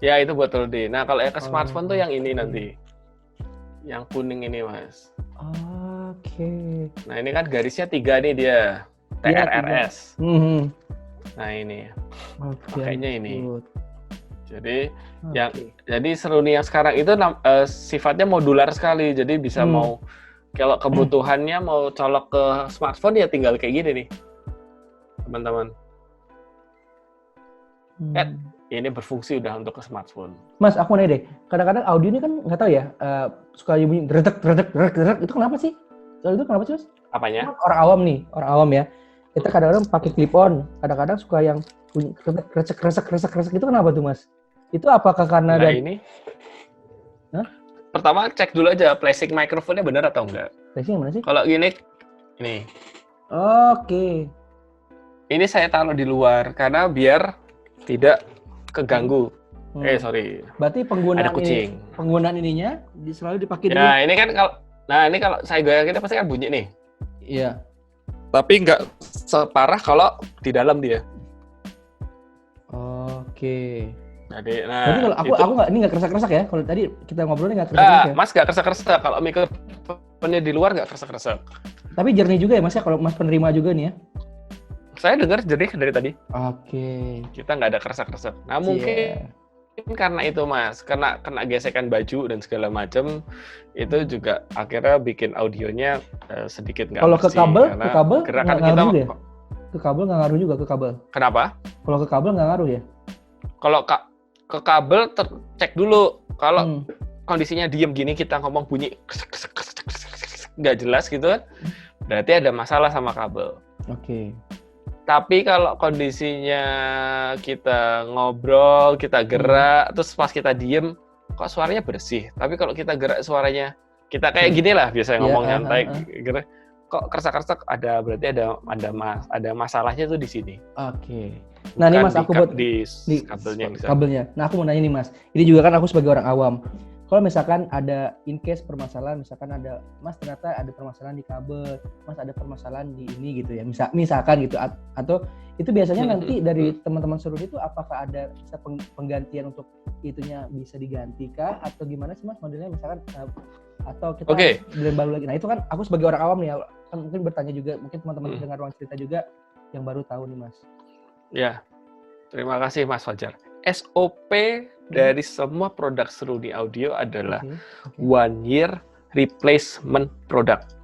Ya itu buat Rode. Nah kalau yang ke smartphone tuh yang ini nanti. Yang kuning ini Mas. Nah ini kan garisnya 3 nih dia. TRRS. Nah ini. Makanya ini. Jadi jadi Seruni yang sekarang itu sifatnya modular sekali. Jadi bisa mau kalau kebutuhannya mau colok ke smartphone ya tinggal kayak gini nih. Teman-teman. Ini berfungsi udah untuk ke smartphone. Mas, aku nanya deh. Kadang-kadang audio ini kan nggak tahu ya, suka bunyi dretek. Itu kenapa sih? Soal itu kenapa sih Mas? Apanya? Orang awam ya. kita kadang-kadang pakai clip on, kadang-kadang suka yang bunyi kresek itu kenapa tuh Mas? Itu apakah karena Nah ini, Hah? pertama cek dulu aja placing microphone-nya benar atau enggak. Placing yang mana sih? Kalau gini, ini. Oke. Ini saya taruh di luar karena biar tidak keganggu. Sorry. Berarti Ada kucing. Penggunaan ininya selalu dipakai dulu. Ya, ini kan ini kalau saya goyang kita pasti kan bunyi nih. Iya. Tapi nggak separah kalau di dalam dia. Oke. Jadi, berarti kalau aku nggak keresak-keresak ya. Kalau tadi kita ngobrolnya nggak keresak-keresak ya. Mas nggak keresak-keresak. Kalau mikrofonnya di luar nggak keresak-keresak. Tapi jernih juga ya Mas ya, kalau Mas penerima juga nih ya. Saya dengar jernih dari tadi. Oke. Kita nggak ada keresak-keresak. Nah mungkin karena itu Mas, kena gesekan baju dan segala macam, itu juga akhirnya bikin audionya sedikit nggak kalau ke kabel gerakan nggak kita ngaruh ya? Ke kabel nggak ngaruh juga ke kabel. Kenapa? Kalau ke kabel nggak ngaruh ya? Kalau ke kabel cek dulu. Kalau kondisinya diem gini kita ngomong bunyi nggak jelas gitu kan, berarti ada masalah sama kabel. Oke. Tapi kalau kondisinya kita ngobrol, kita gerak, terus pas kita diem, kok suaranya bersih. Tapi kalau kita gerak suaranya, kita kayak gini lah biasanya ngomong santai, gerak, kok kersak-kersak, berarti ada masalahnya tuh di sini. Oke. Nah ini Mas, aku buat di kabelnya. Nah aku mau nanya nih Mas, ini juga kan aku sebagai orang awam. Kalau misalkan ada in case permasalahan, misalkan ada Mas ternyata ada permasalahan di kabel, Mas ada permasalahan di ini gitu ya, misalkan gitu, atau itu biasanya nanti dari teman-teman Seruni itu apakah ada bisa penggantian untuk itunya bisa diganti kah atau gimana sih Mas modelnya, misalkan atau kita beli baru lagi. Nah itu kan aku sebagai orang awam nih ya, kan mungkin bertanya juga, mungkin teman-teman dengar ruang cerita juga yang baru tahu nih Mas. Ya, terima kasih Mas Fajar. SOP dari semua produk Seruni Audio adalah 1 year replacement product.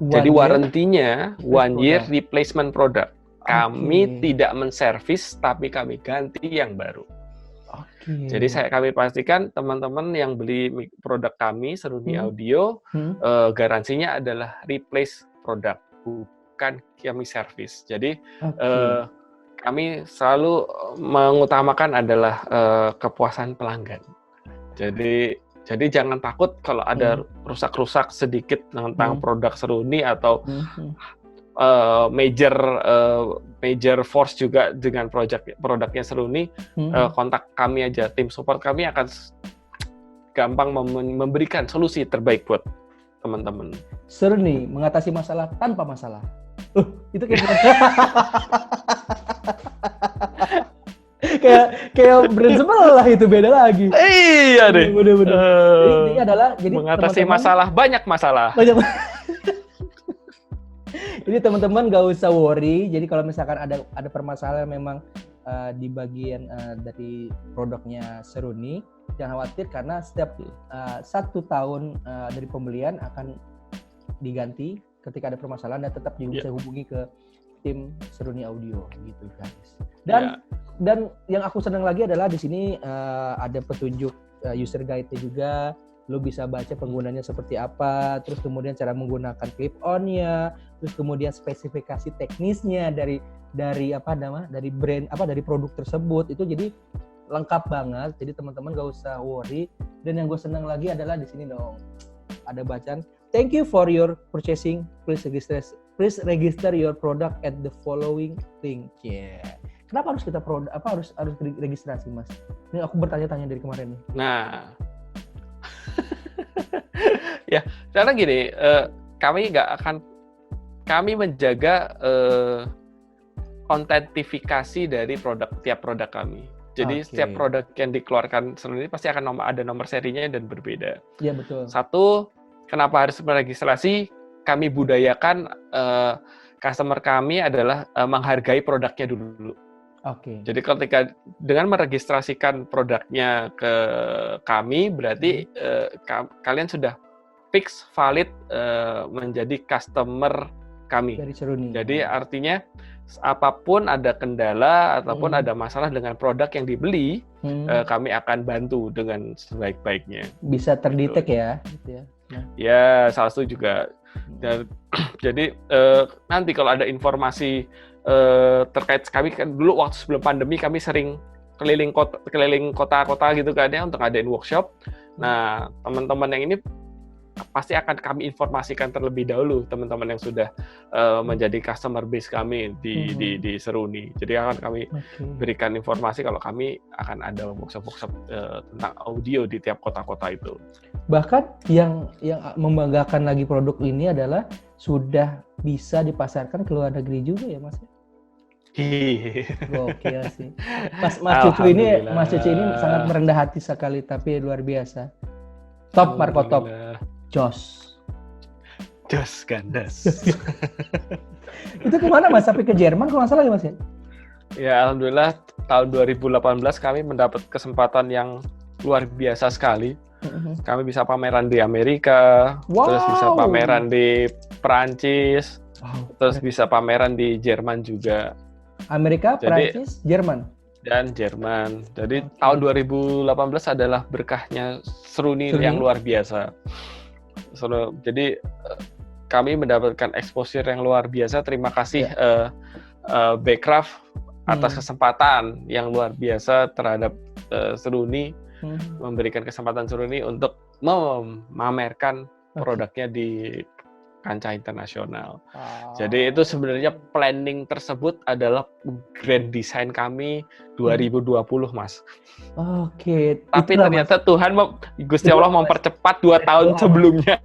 Jadi warantinya 1 year replacement product. Kami tidak menservis, tapi kami ganti yang baru. Jadi kami pastikan teman-teman yang beli produk kami Seruni Audio, garansinya adalah replace product, bukan kami servis. Jadi kami selalu mengutamakan adalah kepuasan pelanggan. Jadi jangan takut kalau ada rusak-rusak sedikit tentang produk Seruni atau major force juga dengan produknya Seruni, kontak kami aja. Tim support kami akan gampang memberikan solusi terbaik buat teman-teman. Seruni mengatasi masalah tanpa masalah. Itu kayak brand sebelah, itu beda lagi. Iya deh. Bener-bener. Ini adalah jadi mengatasi masalah, banyak masalah. Jadi teman-teman gak usah worry. Jadi kalau misalkan ada permasalahan memang di bagian dari produknya Seruni, jangan khawatir karena setiap 1 tahun dari pembelian akan diganti ketika ada permasalahan, dan tetap juga bisa hubungi ke tim Seruni Audio gitu guys. Dan yang aku senang lagi adalah di sini ada petunjuk user guide-nya juga. Lo bisa baca penggunanya seperti apa, terus kemudian cara menggunakan clip on-nya, terus kemudian spesifikasi teknisnya dari brand dari produk tersebut. Itu jadi lengkap banget. Jadi teman-teman gak usah worry. Dan yang gue senang lagi adalah di sini dong ada bacaan, "Thank you for your purchasing. Please register your product at the following link." Kenapa harus kita harus registrasi, Mas? Ini aku bertanya-tanya dari kemarin nih. Nah, ya karena gini, kami menjaga autentifikasi dari tiap produk kami. Jadi setiap produk yang dikeluarkan Seruni pasti akan ada nomor serinya dan berbeda. Iya betul. Satu, kenapa harus meregistrasi? Kami budayakan customer kami adalah menghargai produknya dulu. Jadi ketika dengan meregistrasikan produknya ke kami, berarti kalian sudah fix valid menjadi customer kami. Dari Seruni. Jadi artinya apapun ada kendala ataupun ada masalah dengan produk yang dibeli, kami akan bantu dengan sebaik-baiknya. Bisa terdetek ya, gitu ya. Ya, salah satu juga Dan jadi nanti kalau ada informasi terkait, kami kan dulu waktu sebelum pandemi kami sering keliling kota-kota gitu kan ya untuk ngadain workshop. Nah, teman-teman yang ini pasti akan kami informasikan terlebih dahulu, teman-teman yang sudah menjadi customer base kami di Seruni. Jadi akan kami berikan informasi kalau kami akan ada workshop-workshop tentang audio di tiap kota-kota itu. Bahkan yang membanggakan lagi produk ini adalah sudah bisa dipasarkan ke luar negeri juga ya, Mas? Gokil sih. Mas Cucu ini sangat merendah hati sekali, tapi luar biasa. Top, Marco top. Jos gandas. Itu kemana Mas? Sampai ke Jerman kalau nggak salah ya Mas ya? Ya alhamdulillah tahun 2018 kami mendapat kesempatan yang luar biasa sekali. Kami bisa pameran di Amerika, terus bisa pameran di Perancis, terus bisa pameran di Jerman juga. Amerika, Perancis, Jerman. Dan Jerman. Jadi tahun 2018 adalah berkahnya Seruni yang luar biasa. Jadi kami mendapatkan exposure yang luar biasa. Terima kasih Backcraft atas kesempatan yang luar biasa terhadap Seruni, memberikan kesempatan Seruni untuk memamerkan produknya di kancah internasional. Jadi itu sebenarnya planning tersebut adalah grand design kami 2020, Mas. Oke. Tapi ternyata Tuhan, Gusti Allah mempercepat 2 tahun sebelumnya.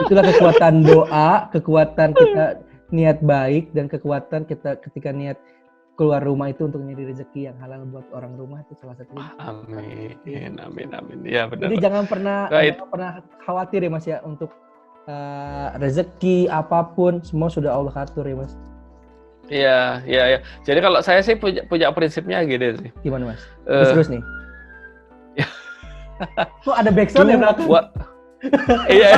Itulah kekuatan doa, kekuatan kita niat baik, dan kekuatan kita ketika niat keluar rumah itu untuk nyari rezeki yang halal buat orang rumah, itu salah satunya. Amin. Ya benar. Jadi jangan pernah khawatir ya Mas ya untuk rezeki apapun, semua sudah Allah atur ya Mas. Iya. Jadi kalau saya sih punya prinsipnya gitu sih. Gimana Mas? Terus nih. Kok ada backsound ya belakang? Iya.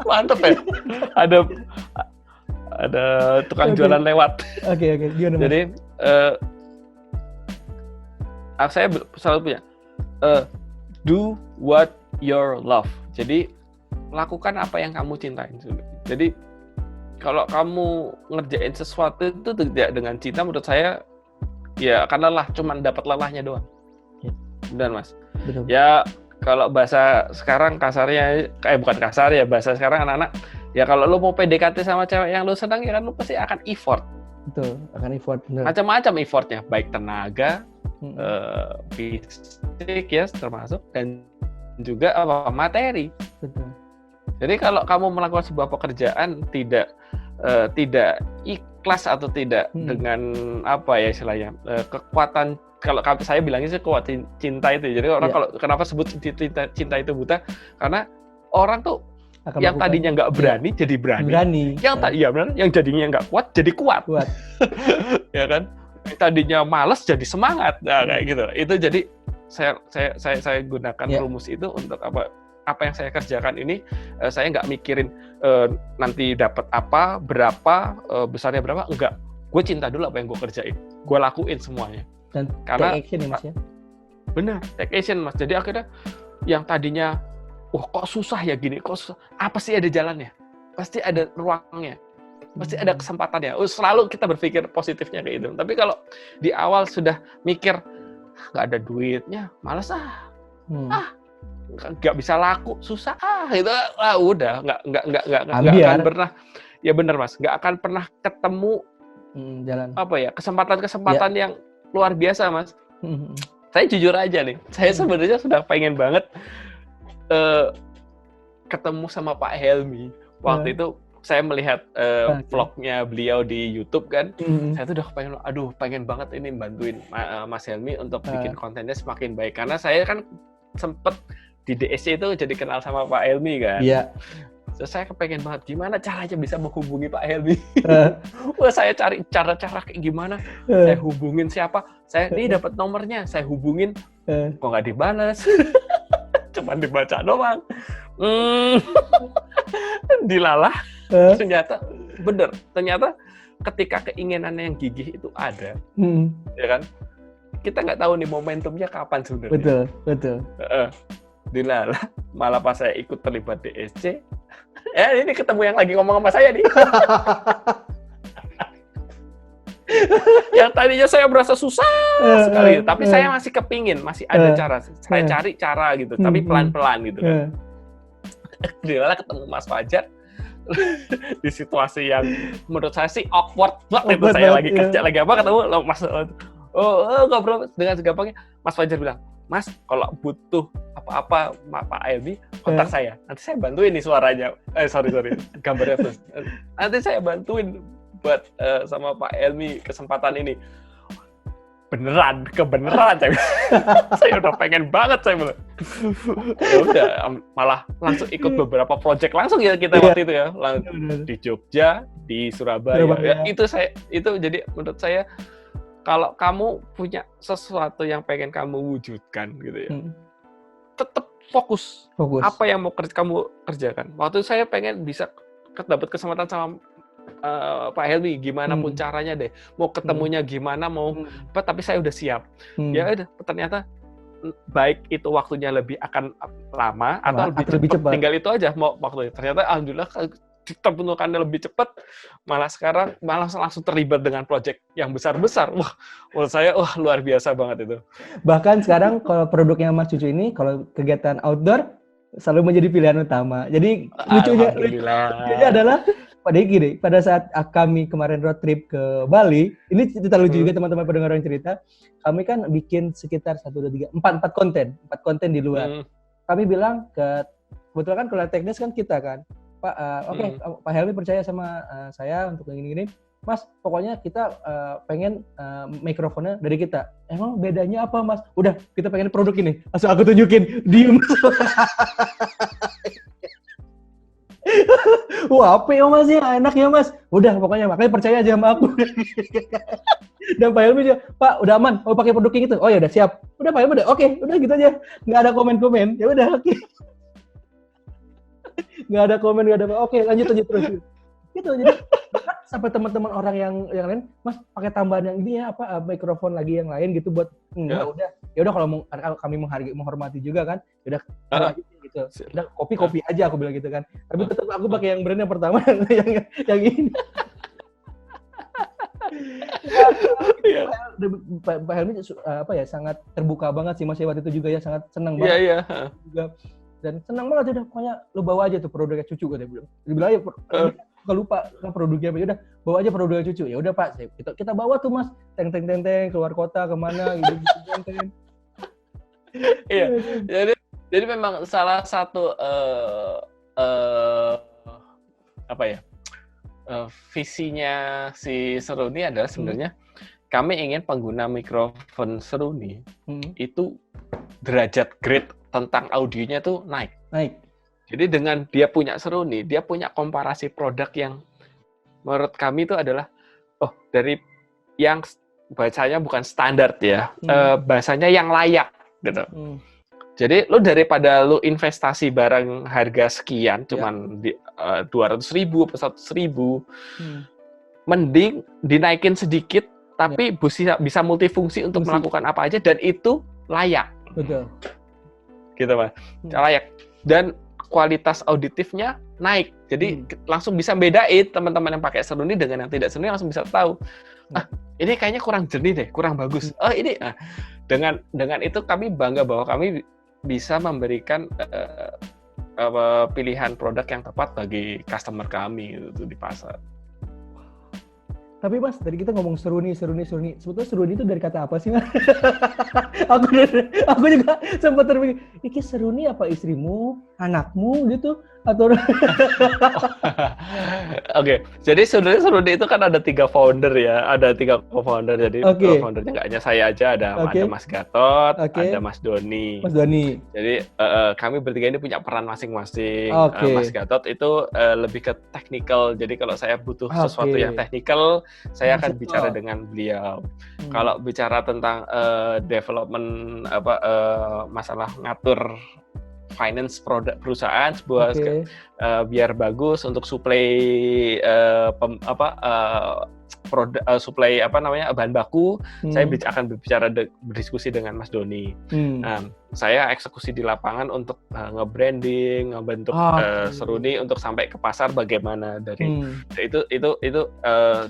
Mantep ya. Ada tukang jualan lewat. Oke. Gimana Mas? Jadi saya selalu punya do what you love. Jadi lakukan apa yang kamu cintai. Jadi kalau kamu ngerjain sesuatu itu tidak dengan cinta, menurut saya ya akan lelah, cuman dapat lelahnya doang. Benar Mas. Betul. Ya kalau bahasa sekarang kasarnya, bukan kasar ya, bahasa sekarang anak-anak, ya kalau lu mau PDKT sama cewek yang lu senang ya kan lu pasti akan effort. Betul, akan effort. Benar. Macam-macam effortnya, baik tenaga, fisik ya termasuk, dan juga materi. Betul. Jadi kalau kamu melakukan sebuah pekerjaan tidak ikhlas atau tidak dengan apa ya istilahnya kekuatan, kalau saya bilangnya sih kekuatan cinta itu. Jadi orang kalau kenapa sebut cinta itu buta, karena orang tuh akan yang tadinya nggak berani jadi berani. Yang jadinya nggak kuat jadi kuat. Ya kan? Yang tadinya malas jadi semangat. Nah, kayak gitu. Itu jadi saya gunakan rumus itu untuk apa yang saya kerjakan ini, saya nggak mikirin nanti dapat apa, berapa, besarnya berapa, enggak. Gue cinta dulu apa yang gue kerjain, gue lakuin semuanya. Dan karena take action ya Mas ya? Benar, take action Mas. Jadi akhirnya yang tadinya, kok susah ya gini, kok susah, apa sih ada jalannya, pasti ada ruangnya, pasti ada kesempatannya. Selalu kita berpikir positifnya kayak gitu. Tapi kalau di awal sudah mikir, nggak ada duitnya, malas nggak bisa laku, susah gitu, udah nggak akan pernah, ya benar Mas, nggak akan pernah ketemu jalan kesempatan yang luar biasa Mas. Saya jujur aja nih, saya sebenarnya sudah pengen banget ketemu sama Pak Helmi. Waktu itu saya melihat vlognya beliau di YouTube kan, saya tuh udah pengen banget ini bantuin Mas Helmi untuk bikin kontennya semakin baik, karena saya kan sempet di DSC itu jadi kenal sama Pak Helmi kan. Iya. Terus saya kepengen banget gimana caranya bisa menghubungi Pak Helmi. Wah, saya cari cara-cara kayak gimana. Saya hubungin siapa? Saya ini dapat nomornya, saya hubungin. Kok nggak dibalas? Cuman dibaca doang. Dilalah. Ternyata bener. Ternyata ketika keinginannya yang gigih itu ada, ya kan? Kita nggak tahu nih momentumnya kapan sebenarnya. Betul. Dilalah, malah pas saya ikut terlibat DSC, Ya ini ketemu yang lagi ngomong sama saya nih. Yang tadinya saya merasa susah sekali, tapi saya masih kepingin, masih ada cara. Saya cari cara gitu, tapi pelan-pelan gitu kan. Dia ketemu Mas Fajar di situasi yang menurut saya sih awkward banget itu. Saya lagi kerja lagi apa ketemu Mas, ngobrol dengan segampangnya Mas Fajar bilang, Mas kalau butuh apa-apa Pak Elmi kontak saya, nanti saya bantuin nih suaranya, sorry gambarnya terus, nanti saya bantuin buat sama Pak Elmi kesempatan ini. Kebeneran saya udah pengen banget saya bilang. Ya udah malah langsung ikut beberapa project langsung ya kita waktu itu ya, di Jogja, di Surabaya. Ya, itu jadi menurut saya kalau kamu punya sesuatu yang pengen kamu wujudkan gitu ya, tetap fokus. Apa yang mau kamu kerjakan. Waktu saya pengen bisa dapat kesempatan sama Pak Helmi, gimana pun caranya deh, mau ketemunya gimana, mau apa, tapi saya udah siap. Ya udah, ternyata baik itu waktunya lebih akan lama atau lebih cepat, tinggal itu aja mau waktunya. Ternyata alhamdulillah terbentukannya lebih cepat, malah sekarang langsung terlibat dengan proyek yang besar-besar. Wah, menurut saya luar biasa banget itu. Bahkan sekarang kalau produknya Mas Cucu ini, kalau kegiatan outdoor selalu menjadi pilihan utama. Jadi lucunya adalah pada saat kami kemarin road trip ke Bali, ini cerita lucu juga teman-teman pendengar yang cerita, kami kan bikin sekitar 4 konten di luar. Kami bilang kebetulan kan kalau teknis kan kita kan, Pak, Pak Helmi percaya sama saya untuk yang ini, Mas, pokoknya kita pengen mikrofonnya dari kita. Emang bedanya apa, Mas? Udah, kita pengen produk ini. Langsung aku tunjukin, diem. Wah, apa ya Mas ya? Enak ya Mas. Udah, pokoknya makanya percaya aja sama aku. Dan Pak Helmi juga, Pak, udah aman. Mau pakai produk yang itu? Oh ya udah siap. Udah Pak Helmi udah, oke, udah gitu aja. Nggak ada komen-komen. Ya udah, oke. Nggak ada komen, nggak ada. Oke, lanjut terus. Gitu. Jadi sampai teman-teman orang yang lain, Mas pakai tambahan yang ini ya, mikrofon lagi yang lain gitu buat udah. Ya udah kalau kami menghormati juga kan. Ya udah gitu. Udah kopi aja aku bilang gitu kan. Tapi tetap aku pakai yang brand yang pertama yang ini. Pak Helmi sangat terbuka banget sih Mas waktu itu juga ya, sangat senang banget. Iya. Juga dan senang banget udah, pokoknya lu bawa aja tuh produknya Cucu katanya bilang. Dia bilang aja kalau lupa produknya apa, udah bawa aja produknya Cucu. Ya udah Pak, kita bawa tuh Mas, teng keluar kota kemana gitu. Iya. Jadi memang salah satu visinya si Seruni adalah sebenarnya kami ingin pengguna mikrofon Seruni itu derajat grade tentang audionya tuh naik. Jadi dengan dia punya Seruni, dia punya komparasi produk yang menurut kami itu adalah dari yang bahasanya bukan standar ya, bahasanya yang layak gitu. Jadi lu daripada lu investasi barang harga sekian, cuman 200.000 atau 100.000, mending dinaikin sedikit, tapi bisa multifungsi untuk melakukan apa aja dan itu layak. Betul. Gitu Mas, layak. Dan kualitas auditifnya naik. Jadi langsung bisa bedain teman-teman yang pakai Seruni dengan yang tidak Seruni, langsung bisa tahu. Ini kayaknya kurang jernih deh, kurang bagus. Ini dengan itu kami bangga bahwa kami bisa memberikan pilihan produk yang tepat bagi customer kami itu di pasar. Tapi Mas, tadi kita ngomong Seruni. Sebetulnya Seruni itu dari kata apa sih Mas? aku juga sempat terpikir, ini Seruni apa istrimu, anakmu gitu? Atau Oke, jadi sebenarnya Seruni itu kan ada 3 founder ya, ada 3 co-founder. Jadi foundernya nggak hanya saya aja, ada Mas Gatot, ada Mas Doni. Jadi kami bertiga ini punya peran masing-masing. Mas Gatot itu lebih ke technical. Jadi kalau saya butuh sesuatu yang technical, saya akan bicara dengan beliau. Kalau bicara tentang development masalah ngatur finance produk perusahaan sebuah biar bagus untuk suplai suplai bahan baku, saya akan berdiskusi dengan Mas Doni. Saya eksekusi di lapangan untuk nge-branding, ngebentuk Seruni untuk sampai ke pasar bagaimana dari itu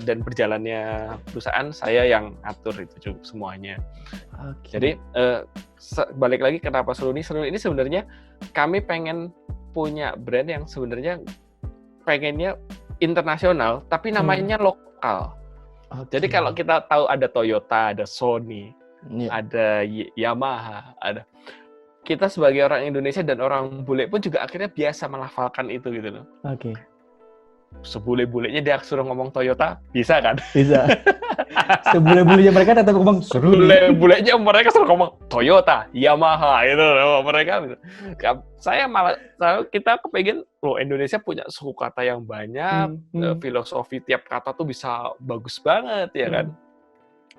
dan berjalannya perusahaan saya yang atur itu semuanya. Jadi balik lagi kenapa Seruni ini sebenarnya kami pengen punya brand yang sebenarnya pengennya internasional tapi namanya lokal. Jadi kalau kita tahu ada Toyota, ada Sony, ada Yamaha, kita sebagai orang Indonesia dan orang bule pun juga akhirnya biasa melafalkan itu gitu loh. Sebule-bulenya dia suruh ngomong Toyota, bisa kan? Bisa. Sebule-bulenya mereka tetap ngomong Seruni. Sebule-bulenya mereka suruh ngomong Toyota, Yamaha gitu loh mereka. Kita kepengen loh Indonesia punya suku kata yang banyak, filosofi tiap kata tuh bisa bagus banget ya kan.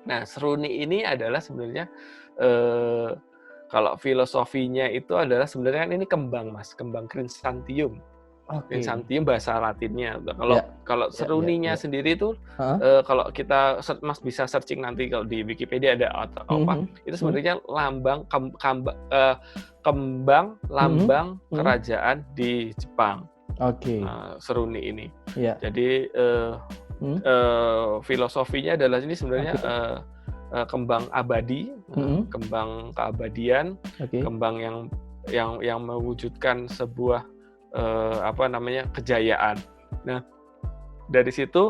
Nah, Seruni ini adalah sebenarnya kalau filosofinya itu adalah sebenarnya ini kembang Mas, kembang Chrysanthemum. Chrysanthemum bahasa Latinnya. Kalau Seruninya sendiri itu kalau kita Mas bisa searching nanti kalau di Wikipedia ada atau apa, itu sebenarnya lambang kembang lambang kerajaan di Jepang. Seruni ini. Jadi filosofinya adalah ini sebenarnya kembang abadi, kembang keabadian, kembang yang mewujudkan sebuah kejayaan. Nah, dari situ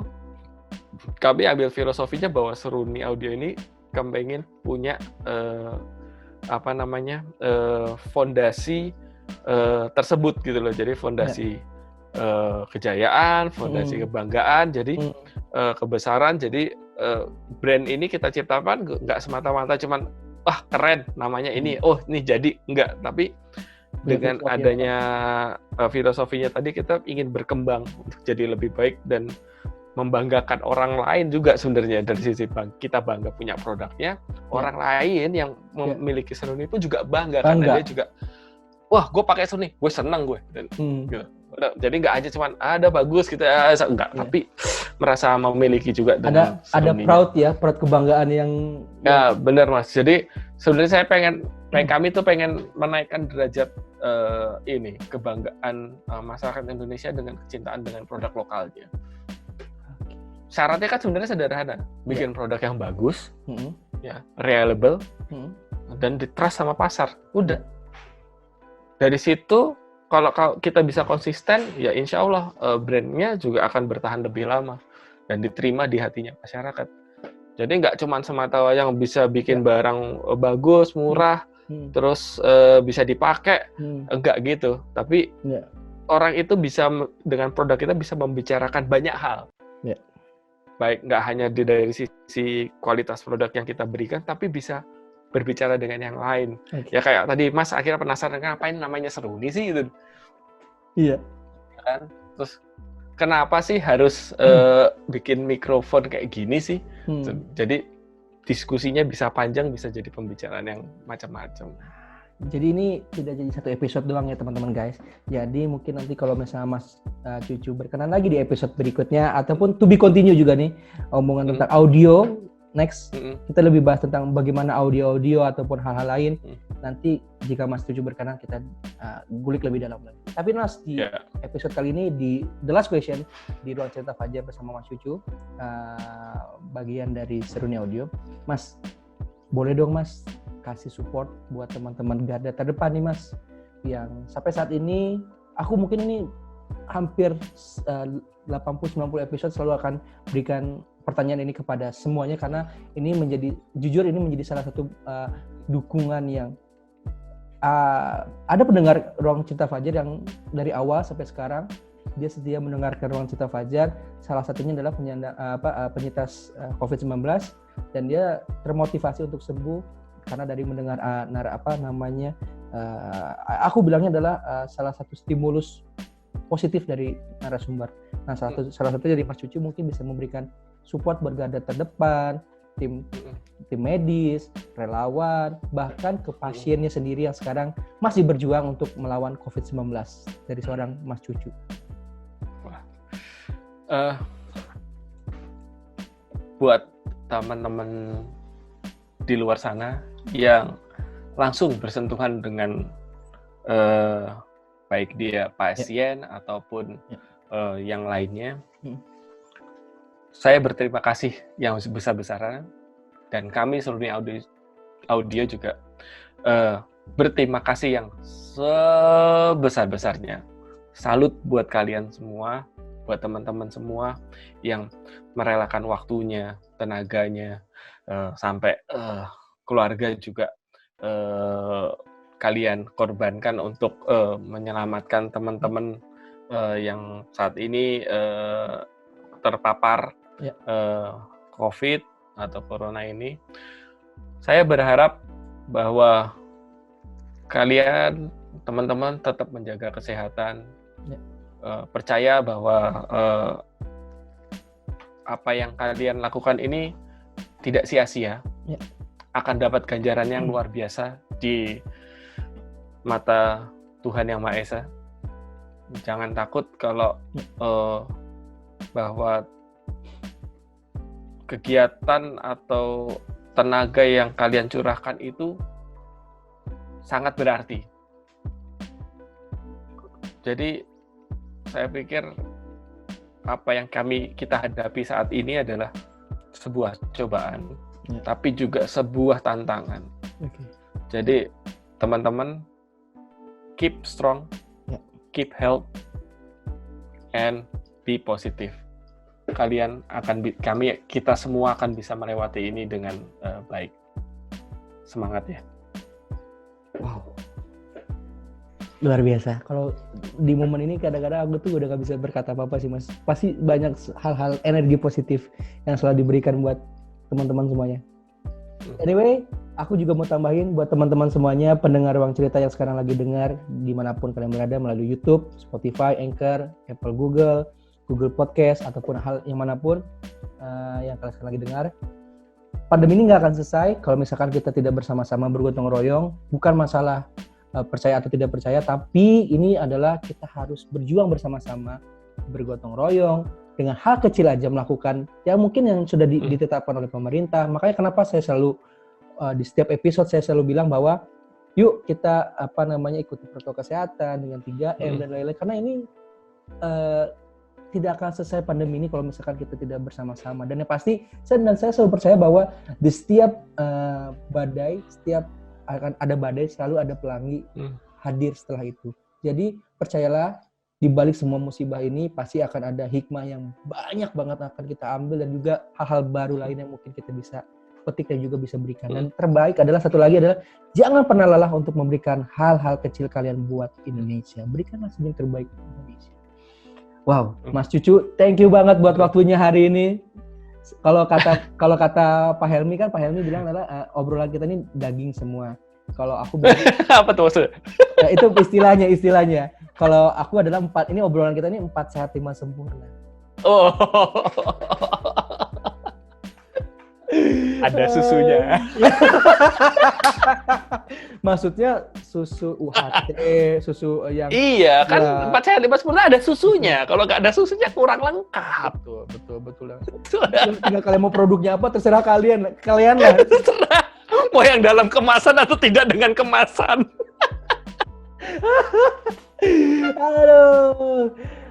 kami ambil filosofinya bahwa Seruni Audio ini kami pengen punya fondasi tersebut gitu loh. Jadi fondasi kejayaan, fondasi kebanggaan, jadi kebesaran. Jadi brand ini kita ciptakan nggak semata-mata cuman keren namanya ini, ini jadi enggak, tapi dengan adanya filosofinya tadi kita ingin berkembang untuk jadi lebih baik dan membanggakan orang lain juga sebenarnya. Dari sisi kita bangga punya produknya, orang lain yang memiliki Seruni pun juga bangga. Karena dia juga gue pakai Seruni, gue senang gue gitu. Jadi nggak aja cuman ada bagus gitu enggak, tapi merasa memiliki juga dengan ada proud kebanggaan yang benar Mas. Jadi sebenarnya saya kami tuh pengen menaikkan derajat kebanggaan masyarakat Indonesia dengan kecintaan dengan produk lokalnya. Syaratnya kan sebenarnya sederhana, bikin produk yang bagus, reliable, dan di-trust sama pasar. Udah. Dari situ kalau kita bisa konsisten, ya insya Allah brandnya juga akan bertahan lebih lama dan diterima di hatinya masyarakat. Jadi nggak cuma semata yang bisa bikin barang bagus, murah, terus bisa dipakai, enggak gitu. Tapi orang itu bisa dengan produk kita bisa membicarakan banyak hal. Baik nggak hanya dari sisi kualitas produk yang kita berikan, tapi bisa berbicara dengan yang lain. Ya kayak tadi Mas akhirnya penasaran ngapain namanya Seruni sih gitu. Iya. Kan? Terus kenapa sih harus bikin mikrofon kayak gini sih? Jadi diskusinya bisa panjang, bisa jadi pembicaraan yang macam-macam. Jadi ini tidak jadi satu episode doang ya teman-teman guys. Jadi mungkin nanti kalau misalnya Mas Cucu berkenan lagi di episode berikutnya ataupun to be continue juga nih omongan tentang audio. Next, kita lebih bahas tentang bagaimana audio ataupun hal-hal lain. Nanti jika Mas Cucu berkenan kita gulik lebih dalam lagi. Tapi Mas, di episode kali ini di The Last Question di Ruang Cerita Fajar bersama Mas Cucu, bagian dari Seruni Audio. Mas, boleh dong Mas kasih support buat teman-teman garda terdepan nih Mas, yang sampai saat ini aku mungkin ini hampir 80-90 episode selalu akan berikan pertanyaan ini kepada semuanya karena ini menjadi salah satu dukungan yang ada pendengar Ruang Cerita Fajar yang dari awal sampai sekarang dia setia mendengarkan Ruang Cerita Fajar. Salah satunya adalah penyintas COVID-19 dan dia termotivasi untuk sembuh karena dari mendengar aku bilangnya adalah salah satu stimulus positif dari narasumber. Nah, salah satu dari Mas Cucu mungkin bisa memberikan support bergarda terdepan, tim medis, relawan, bahkan ke pasiennya sendiri yang sekarang masih berjuang untuk melawan COVID-19 dari seorang Mas Cucu. buat teman-teman di luar sana yang langsung bersentuhan dengan baik dia pasien ataupun yang lainnya. Saya berterima kasih yang besar-besaran, dan kami seluruh audio juga berterima kasih yang sebesar-besarnya. Salut buat kalian semua, buat teman-teman semua yang merelakan waktunya, tenaganya, sampai keluarga juga kalian korbankan untuk menyelamatkan teman-teman yang saat ini terpapar COVID atau Corona ini. Saya berharap bahwa kalian, teman-teman, tetap menjaga kesehatan. Percaya bahwa apa yang kalian lakukan ini tidak sia-sia. Akan dapat ganjaran yang luar biasa di mata Tuhan Yang Maha Esa. Jangan takut kalau bahwa kegiatan atau tenaga yang kalian curahkan itu sangat berarti. Jadi saya pikir apa yang kita hadapi saat ini adalah sebuah cobaan, tapi juga sebuah tantangan. Jadi teman-teman, keep strong, keep health, and be positive. Kita semua akan bisa melewati ini dengan baik. Semangat ya. Wow, luar biasa. Kalau di momen ini kadang-kadang aku tuh udah gak bisa berkata apa-apa sih, Mas. Pasti banyak hal-hal energi positif yang selalu diberikan buat teman-teman semuanya. Anyway, aku juga mau tambahin buat teman-teman semuanya, pendengar Ruang Cerita yang sekarang lagi dengar dimanapun kalian berada, melalui YouTube, Spotify, Anchor, Apple, Google Podcast, ataupun hal yang manapun yang kalian sekarang lagi dengar. Pandemi ini nggak akan selesai kalau misalkan kita tidak bersama-sama bergotong royong. Bukan masalah percaya atau tidak percaya, tapi ini adalah kita harus berjuang bersama-sama, bergotong royong, dengan hal kecil aja melakukan yang mungkin yang sudah ditetapkan oleh pemerintah. Makanya kenapa saya selalu di setiap episode saya selalu bilang bahwa yuk kita ikuti protokol kesehatan dengan 3M dan lain-lain, karena ini tidak akan selesai pandemi ini kalau misalkan kita tidak bersama-sama. Dan yang pasti saya selalu percaya bahwa di setiap badai, setiap akan ada badai, selalu ada pelangi hadir setelah itu. Jadi percayalah, di balik semua musibah ini pasti akan ada hikmah yang banyak banget akan kita ambil, dan juga hal-hal baru lain yang mungkin kita bisa petik dan juga bisa berikan. Dan terbaik adalah satu lagi adalah jangan pernah lelah untuk memberikan hal-hal kecil kalian buat Indonesia. Berikanlah senyum terbaik buat Indonesia. Wow, Mas Cucu, thank you banget buat waktunya hari ini. Kalau kata Pak Helmi kan, Pak Helmi bilang adalah obrolan kita ini daging semua. Kalau aku bilang, apa tuh maksudnya? Itu istilahnya. Kalau aku adalah 4, ini obrolan kita ini 4 sehat 5 sempurna. Oh. Ada susunya. Maksudnya susu UHT, susu yang... Iya, kan 4 sehat 5 sempurna ada susunya. Kalau nggak ada susunya kurang lengkap. Betul. Tinggal kalian mau produknya apa, terserah kalian lah. Terserah. Mau yang dalam kemasan atau tidak dengan kemasan. Aduh.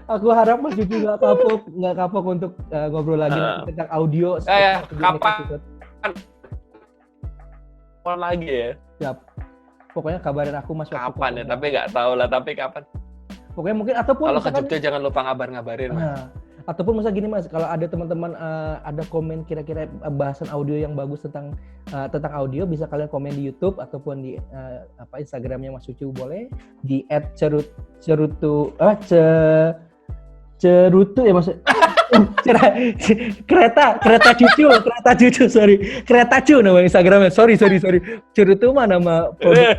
Aku harap Mas Cucu nggak kapok untuk ngobrol lagi tentang audio. Kapan? Lagi ya? Siap. Pokoknya kabarin aku Mas. Kapan ya? Tapi nggak tahu lah. Tapi kapan? Pokoknya mungkin ataupun kalau ke Jogja jangan lupa ngabarin. Mas. Ataupun misalnya gini Mas, kalau ada teman-teman ada komen kira-kira bahasan audio yang bagus tentang audio, bisa kalian komen di YouTube ataupun di Instagramnya Mas Cucu, boleh di @cerutu ya Mas. kereta cucu sorry, kereta cu nama Instagramnya, sorry Cerutu mah nama produk.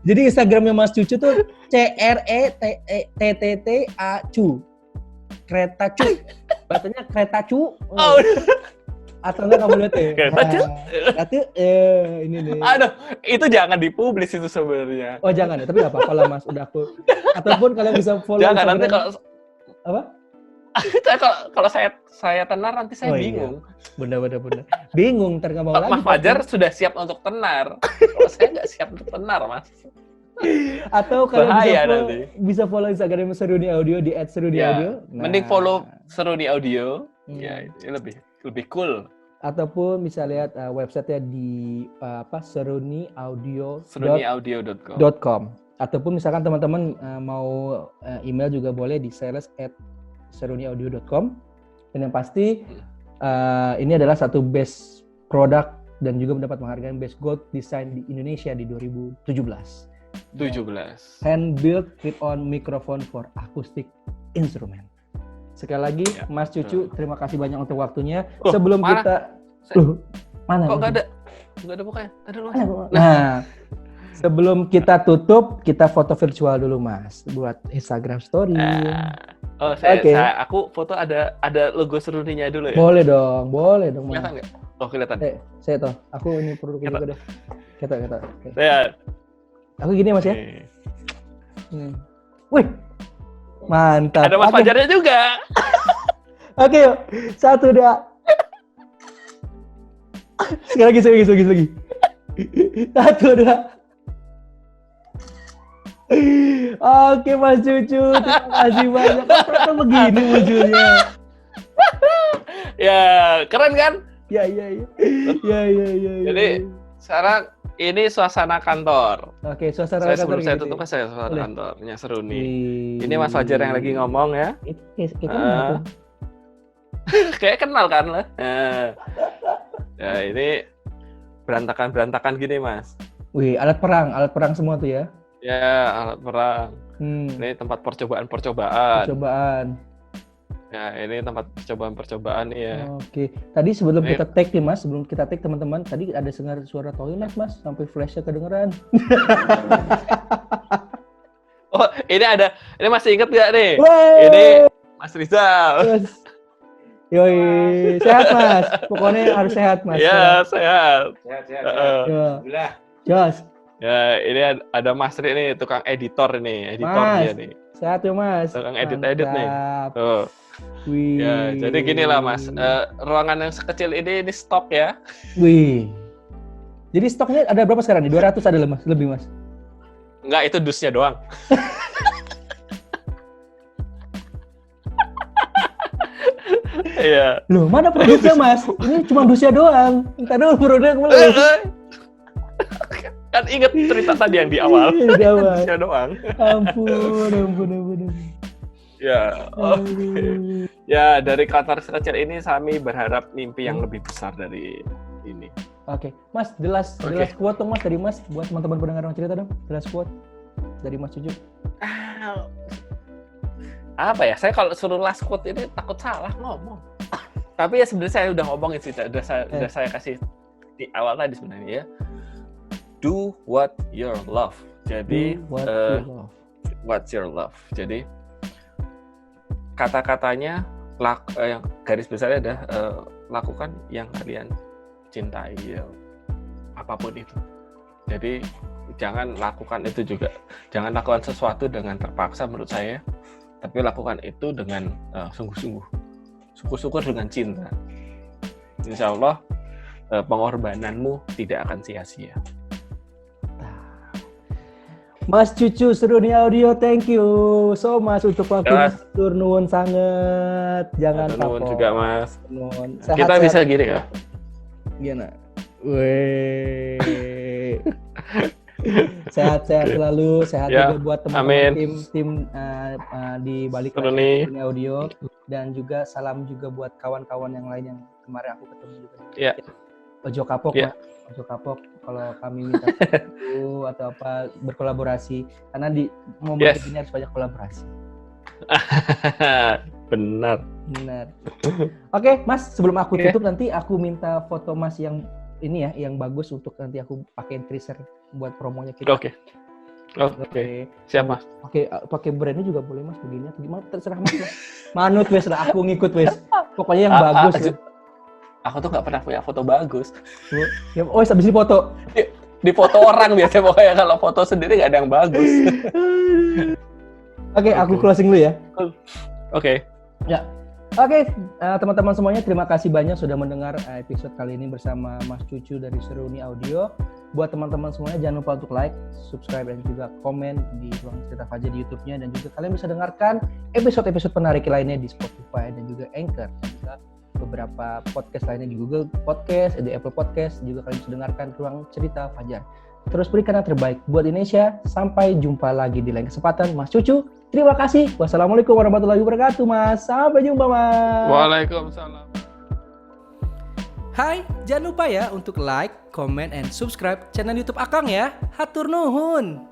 Jadi Instagramnya Mas Cucu tuh CRETTTA kereta cu, bacanya kereta cu. Atau enggak kamu lihat ya? Kereta cu. Ini nih. Aduh, itu jangan dipublis itu sebenarnya. Oh jangan ya, tapi nggak apa-apa lah Mas, udah aku. Ataupun kalian bisa follow jangan Instagram. Nanti kalau apa? Kalau saya tenar nanti saya bingung. Benar. Bingung, ntar nggak mau lagi. Mas Fajar sudah siap untuk tenar. Kalau saya nggak siap untuk tenar, Mas. Atau kalau Bahaya bisa follow Instagram Seruni Audio di @seruniaudio. Ya, mending follow Seruni Audio. Ya, ini lebih cool. Ataupun bisa lihat websitenya di seruniaudio.com. Ataupun misalkan teman-teman mau email juga boleh di sales@seruniaudio.com. Dan yang pasti ini adalah satu best product dan juga mendapat penghargaan Best Gold Design di Indonesia di 2017. Hand built clip-on microphone for acoustic instrument. Sekali lagi, Mas Cucu, terima kasih banyak untuk waktunya. Sebelum kita mana? Kok nggak ada bukanya? Ada lu. Nah, sebelum kita tutup, kita foto virtual dulu, Mas, buat Instagram Story. Aku foto ada logo Seruninya dulu ya. Boleh dong, Mas. Kelihatan nggak? Oh, kelihatan. Saya tahu. Aku ini produk juga deh. Kita. Ya. Aku gini, Mas ya. Wih, mantap. Ada Mas Fajarnya juga. Oke, yuk. 1, 2. Sekali lagi. 1, 2. Oke, Mas Cucu, terima kasih banyak. Kok begini munculnya? Ya, keren kan? Ya. Jadi sekarang ini suasana kantor. Oke, suasana kantor. Sebelum saya tutup saya suasana kantornya Seruni. Ini Mas Fajar yang lagi ngomong ya. Kayak kenal kan lah. Ya ini berantakan gini, Mas. Wih, alat perang semua tuh ya. Ya, alat perang. Ini tempat percobaan. Ya, ini tempat percobaan ya. Oke. Tadi sebelum kita tag nih, Mas, teman-teman, tadi ada suara toilet, Mas, sampai flashnya kedengeran. Oh, ini masih inget gak nih? Wey! Ini Mas Rizal. Yes. Yoi, sehat, Mas. Pokoknya harus sehat, Mas. Ya, sehat. Alhamdulillah. Jos. Ya, ini ada Mas Ri nih, tukang editor nih, dia nih. Sehat ya, Mas. Tukang edit nih. Tuh. Wih. Ya, jadi gini lah, Mas. Ruangan yang sekecil ini stok ya. Wih. Jadi stoknya ada berapa sekarang nih? 200 ada Mas, lebih, Mas? Enggak, itu dusnya doang. Iya. Loh, mana produknya, Mas? Ini cuma dusnya doang. Entar dulu produknya belum. Kan inget cerita tadi yang di awal. Dusnya doang. Ampun. Ya, oke. Ya, dari kantor sekecil ini kami berharap mimpi yang lebih besar dari ini. Oke. Mas, the last quote dong, Mas, dari Mas buat teman-teman pendengar Ruang Cerita dong. The last quote dari Mas Cucu. Apa ya? Saya kalau suruh last quote ini takut salah ngomong. Tapi ya sebenarnya saya udah ngomongin sih, udah saya kasih di awal tadi sebenarnya ya. Do what you love. Jadi what's your love. Jadi kata-katanya yang garis besarnya adalah lakukan yang kalian cintai ya, apapun itu. Jadi jangan lakukan itu juga. Jangan lakukan sesuatu dengan terpaksa menurut saya, tapi lakukan itu dengan sungguh-sungguh. Syukur-syukur dengan cinta. Insya Allah pengorbananmu tidak akan sia-sia. Mas Cucu Seruni Audio, thank you so much untuk waktunya. Tur nuwun sangat. Jangan kapok. Nuwun juga, Mas. Nuwun. Kita bisa gini ya. Gimana? Weh. Sehat-sehat selalu, sehat juga buat teman-teman tim di balik Seruni Audio, dan juga salam juga buat kawan-kawan yang lain yang kemarin aku ketemu juga. Iya. Ojo kapok, Mas. Ojo kapok kalau kami minta itu atau apa berkolaborasi, karena di momen ini harus banyak kolaborasi. Benar. Oke, Mas, sebelum aku tutup nanti aku minta foto Mas yang ini ya, yang bagus untuk nanti aku pakein teaser buat promonya kita. Oke. Siap, Mas. Oke, pakai brandnya juga boleh, Mas, begini atau gimana, terserah Mas. Manut wes lah, aku ngikut wes. Pokoknya yang bagus. Aku tuh nggak pernah punya foto bagus. Oh, habis di foto. Di foto orang biasanya, pokoknya kalau foto sendiri nggak ada yang bagus. Oke, aku closing dulu ya. Oke. Ya, Oke, teman-teman semuanya, terima kasih banyak sudah mendengar episode kali ini bersama Mas Cucu dari Seruni Audio. Buat teman-teman semuanya, jangan lupa untuk like, subscribe, dan juga komen di Ruang Cerita Fajar di YouTube-nya. Dan juga kalian bisa dengarkan episode-episode penarik lainnya di Spotify dan juga Anchor. Dan juga beberapa podcast lainnya di Google Podcast, di Apple Podcast. Juga kalian bisa dengarkan Ruang Cerita Fajar. Terus berikan yang terbaik buat Indonesia. Sampai jumpa lagi di lain kesempatan. Mas Cucu, terima kasih. Wassalamualaikum warahmatullahi wabarakatuh, Mas. Sampai jumpa, Mas. Waalaikumsalam. Hai, jangan lupa ya untuk like, comment, and subscribe channel YouTube Akang ya. Hatur nuhun.